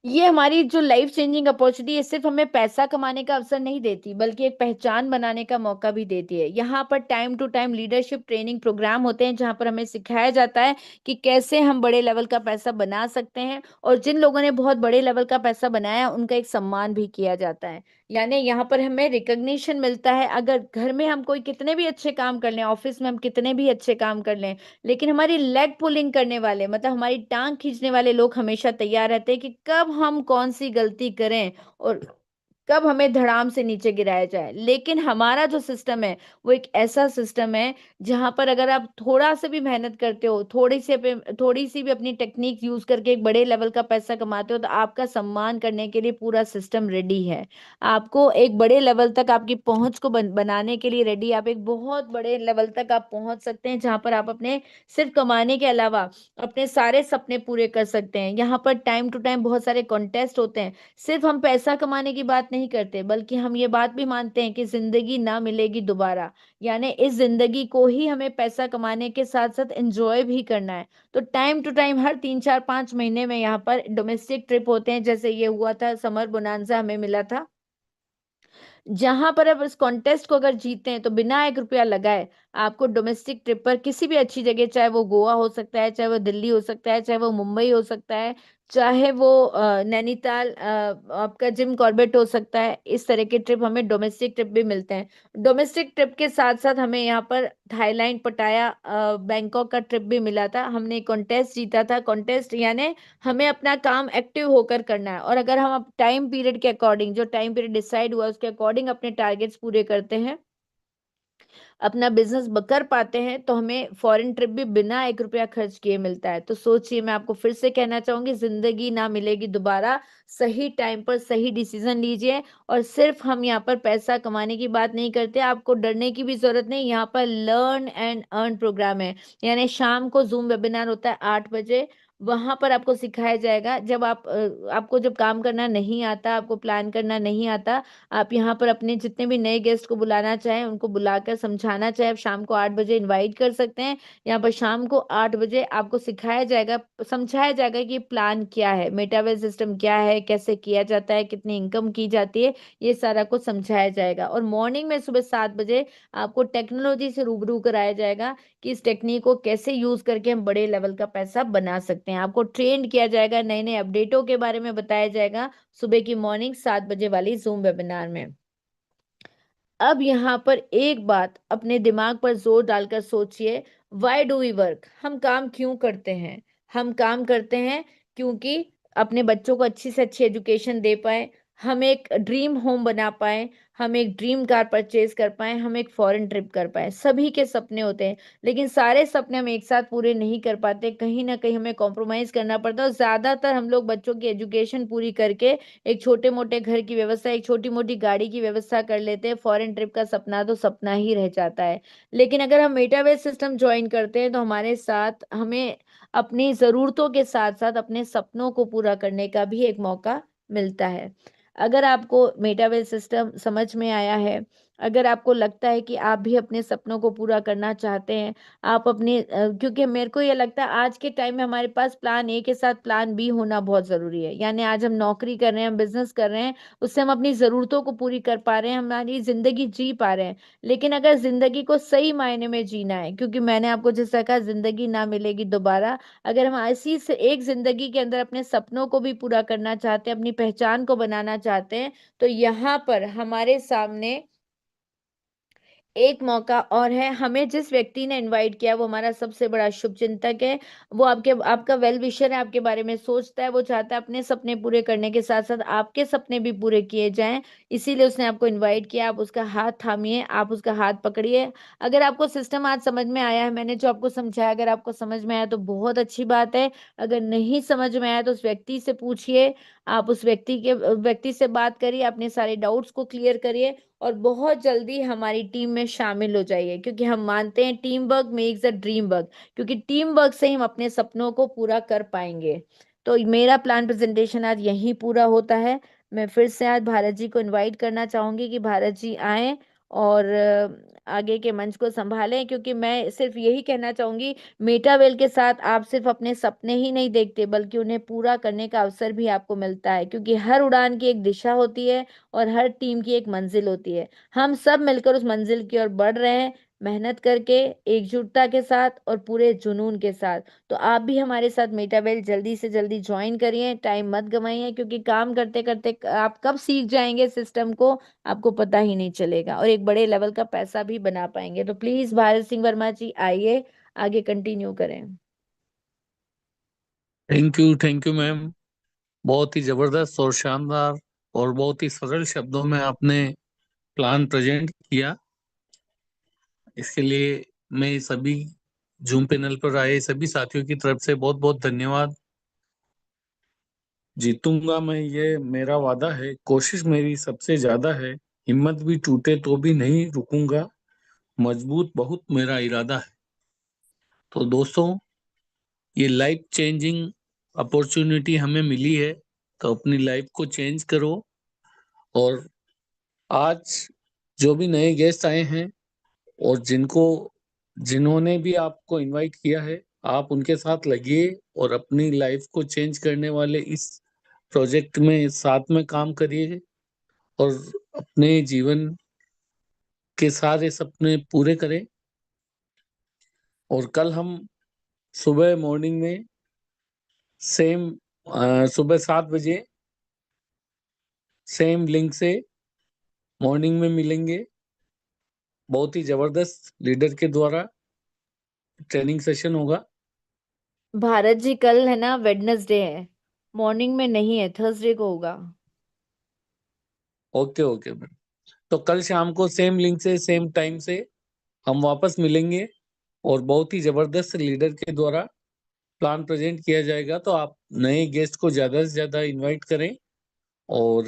ये हमारी जो लाइफ चेंजिंग अपॉर्चुनिटी है सिर्फ हमें पैसा कमाने का अवसर नहीं देती, बल्कि एक पहचान बनाने का मौका भी देती है। यहाँ पर time to time leadership training program होते हैं जहाँ पर हमें सिखाया जाता है कि कैसे हम बड़े लेवल का पैसा बना सकते हैं, और जिन लोगों ने बहुत बड़े लेवल का पैसा बनाया उनका एक सम्मान भी किया जाता है। यानी यहाँ पर हमें रिकग्निशन मिलता है। अगर घर में हम कोई कितने भी अच्छे काम कर लें, ऑफिस में हम कितने भी अच्छे काम कर लें, लेकिन हमारी लेग पुलिंग करने वाले, मतलब हमारी टांग खींचने वाले लोग हमेशा तैयार रहते हैं कि कब हम कौन सी गलती करें और कब हमें धड़ाम से नीचे गिराया जाए। लेकिन हमारा जो सिस्टम है वो एक ऐसा सिस्टम है जहां पर अगर आप थोड़ा सा भी मेहनत करते हो, थोड़ी सी भी अपनी टेक्निक यूज करके एक बड़े लेवल का पैसा कमाते हो, तो आपका सम्मान करने के लिए पूरा सिस्टम रेडी है। आपको एक बड़े लेवल तक आपकी पहुंच को बनाने के लिए रेडी। आप एक बहुत बड़े लेवल तक आप पहुंच सकते हैं जहां पर आप अपने सिर्फ कमाने के अलावा अपने सारे सपने पूरे कर सकते हैं। यहाँ पर टाइम टू टाइम बहुत सारे कॉन्टेस्ट होते हैं। सिर्फ हम पैसा कमाने की बात नहीं करते, बल्कि हम ये बात भी मानते हैं कि जिंदगी ना मिलेगी दोबारा। यानी इस जिंदगी को ही हमें पैसा कमाने के साथ साथ एंजॉय भी करना है। तो टाइम टू टाइम हर 3 4 5 महीने में यहाँ पर डोमेस्टिक ट्रिप होते हैं, जैसे ये हुआ था समर बोनांजा हमें मिला था, जहां पर अब इस कॉन्टेस्ट को अगर जीते हैं तो बिना 1 रुपया लगाए आपको डोमेस्टिक ट्रिप पर किसी भी अच्छी जगह, चाहे वो गोवा हो सकता है, चाहे वो दिल्ली हो सकता है, चाहे वो मुंबई हो सकता है, चाहे वो नैनीताल, आपका जिम कॉर्बेट हो सकता है, इस तरह के ट्रिप हमें डोमेस्टिक ट्रिप भी मिलते हैं। डोमेस्टिक ट्रिप के साथ साथ हमें यहाँ पर थाईलैंड, पटाया, बैंकॉक का ट्रिप भी मिला था। हमने कॉन्टेस्ट जीता था। कॉन्टेस्ट यानी हमें अपना काम एक्टिव होकर करना है, और अगर हम टाइम पीरियड के अकॉर्डिंग, जो टाइम पीरियड डिसाइड हुआ उसके अकॉर्डिंग अपने टारगेट्स पूरे करते हैं, अपना बिजनेस कर पाते हैं, तो हमें फॉरेन ट्रिप भी बिना 1 रुपया खर्च किए मिलता है। तो सोचिए, मैं आपको फिर से कहना चाहूंगी, जिंदगी ना मिलेगी दोबारा। सही टाइम पर सही डिसीजन लीजिए। और सिर्फ हम यहाँ पर पैसा कमाने की बात नहीं करते, आपको डरने की भी जरूरत नहीं। यहाँ पर लर्न एंड अर्न प्रोग्राम है। यानी शाम को जूम वेबिनार होता है 8 बजे। वहां पर आपको सिखाया जाएगा, जब आपको जब काम करना नहीं आता, आपको प्लान करना नहीं आता, आप यहाँ पर अपने जितने भी नए गेस्ट को बुलाना चाहें उनको बुलाकर समझाना चाहे, आप शाम को 8 बजे इनवाइट कर सकते हैं। यहाँ पर शाम को 8 बजे आपको सिखाया जाएगा, समझाया जाएगा कि प्लान क्या है, मेटावेल सिस्टम क्या है, कैसे किया जाता है, कितनी इनकम की जाती है, ये सारा कुछ समझाया जाएगा। और मॉर्निंग में सुबह 7 बजे आपको टेक्नोलॉजी से रूबरू कराया जाएगा कि इस टेक्निक को कैसे यूज करके हम बड़े लेवल का पैसा बना सकते हैं। आपको ट्रेंड किया जाएगा, नए नए अपडेटों के बारे में बताया जाएगा सुबह की मॉर्निंग 7 बजे वाली जूम वेबिनार में। अब यहाँ पर एक बात अपने दिमाग पर जोर डालकर सोचिए, वाई डू वी वर्क? हम काम क्यों करते हैं? हम काम करते हैं क्योंकि अपने बच्चों को अच्छी से अच्छी एजुकेशन दे पाए, हम एक ड्रीम होम बना पाए, हम एक ड्रीम कार परचेज कर पाए, हम एक फॉरेन ट्रिप कर पाए। सभी के सपने होते हैं, लेकिन सारे सपने हम एक साथ पूरे नहीं कर पाते, कहीं ना कहीं हमें कॉम्प्रोमाइज करना पड़ता है। और ज्यादातर हम लोग बच्चों की एजुकेशन पूरी करके एक छोटे मोटे घर की व्यवस्था, एक छोटी मोटी गाड़ी की व्यवस्था कर लेते हैं। फॉरेन ट्रिप का सपना तो सपना ही रह जाता है। लेकिन अगर हम मेटावर्स सिस्टम ज्वाइन करते हैं तो हमारे साथ हमें अपनी जरूरतों के साथ साथ अपने सपनों को पूरा करने का भी एक मौका मिलता है। अगर आपको मेटावर्स सिस्टम समझ में आया है, अगर आपको लगता है कि आप भी अपने सपनों को पूरा करना चाहते हैं, आप अपने क्योंकि मेरे को ये लगता है आज के टाइम में हमारे पास प्लान ए के साथ प्लान बी होना बहुत जरूरी है। यानी आज हम नौकरी कर रहे हैं, हम बिजनेस कर रहे हैं, उससे हम अपनी जरूरतों को पूरी कर पा रहे हैं, हमारी जिंदगी जी पा रहे हैं। लेकिन अगर जिंदगी को सही मायने में जीना है, क्योंकि मैंने आपको जैसा कहा जिंदगी ना मिलेगी दोबारा, अगर हम ऐसी से एक जिंदगी के अंदर अपने सपनों को भी पूरा करना चाहते हैं, अपनी पहचान को बनाना चाहते हैं, तो यहाँ पर हमारे सामने एक मौका और है। हमें जिस व्यक्ति ने इनवाइट किया वो हमारा सबसे बड़ा शुभ चिंतक है, वो आपका वेल विशर है, आपके बारे में सोचता है, वो चाहता है अपने सपने पूरे करने के साथ साथ आपके सपने भी पूरे किए जाएं। इसीलिए उसने आपको इनवाइट किया। आप उसका हाथ थामिए, आप उसका हाथ पकड़िए। अगर आपको सिस्टम आज समझ में आया है, मैंने जो आपको समझाया, अगर आपको समझ में आया तो बहुत अच्छी बात है। अगर नहीं समझ में आया तो उस व्यक्ति से पूछिए, आप उस व्यक्ति से बात करिए, अपने सारे डाउट्स को क्लियर करिए और बहुत जल्दी हमारी टीम में शामिल हो जाइए, क्योंकि हम मानते हैं team work makes a dream work, क्योंकि टीम वर्क से ही हम अपने सपनों को पूरा कर पाएंगे। तो मेरा प्लान प्रेजेंटेशन आज यहीं पूरा होता है। मैं फिर से आज भारत जी को इनवाइट करना चाहूंगी कि भारत जी आए और आगे के मंच को संभालें, क्योंकि मैं सिर्फ यही कहना चाहूंगी, मेटावेल के साथ आप सिर्फ अपने सपने ही नहीं देखते, बल्कि उन्हें पूरा करने का अवसर भी आपको मिलता है, क्योंकि हर उड़ान की एक दिशा होती है और हर टीम की एक मंजिल होती है। हम सब मिलकर उस मंजिल की ओर बढ़ रहे हैं, मेहनत करके, एकजुटता के साथ और पूरे जुनून के साथ। तो आप भी हमारे साथ मेटावेल जल्दी से जल्दी ज्वाइन करिए, टाइम मत गवाइए, क्योंकि काम करते करते आप कब सीख जाएंगे सिस्टम को आपको पता ही नहीं चलेगा, और एक बड़े लेवल का पैसा भी बना पाएंगे। तो प्लीज भारत सिंह वर्मा जी आइए, आगे कंटिन्यू करें। Thank you ma'am. बहुत ही जबरदस्त और शानदार और बहुत ही सरल शब्दों में आपने प्लान प्रेजेंट किया। इसके लिए मैं सभी जूम पैनल पर आए सभी साथियों की तरफ से बहुत बहुत धन्यवाद। जीतूंगा मैं, ये मेरा वादा है। कोशिश मेरी सबसे ज्यादा है, हिम्मत भी टूटे तो भी नहीं रुकूंगा, मजबूत बहुत मेरा इरादा है। तो दोस्तों, ये लाइफ चेंजिंग अपॉर्चुनिटी हमें मिली है, तो अपनी लाइफ को चेंज करो। और आज जो भी नए गेस्ट आए हैं और जिन्होंने भी आपको इनवाइट किया है, आप उनके साथ लगिए और अपनी लाइफ को चेंज करने वाले इस प्रोजेक्ट में साथ में काम करिए और अपने जीवन के सारे सपने पूरे करें। और कल हम सुबह मॉर्निंग में सेम सुबह 7 बजे सेम लिंक से मॉर्निंग में मिलेंगे। बहुत ही जबरदस्त लीडर के द्वारा ट्रेनिंग सेशन होगा। भारत जी कल है ना, वेडनेसडे है, मॉर्निंग में नहीं है, थर्सडे को होगा। Okay okay ma'am. तो कल शाम को सेम लिंक से सेम टाइम से हम वापस मिलेंगे और बहुत ही जबरदस्त लीडर के द्वारा प्लान प्रेजेंट किया जाएगा। तो आप नए गेस्ट को ज्यादा से ज्यादा इनवाइट करें और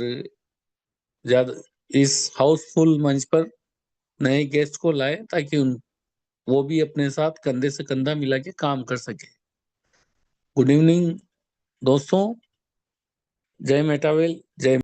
ज्यादा इस हाउसफुल मंच पर नए गेस्ट को लाएं, ताकि वो भी अपने साथ कंधे से कंधा मिला के काम कर सके। गुड इवनिंग दोस्तों। जय मेटावेल, जय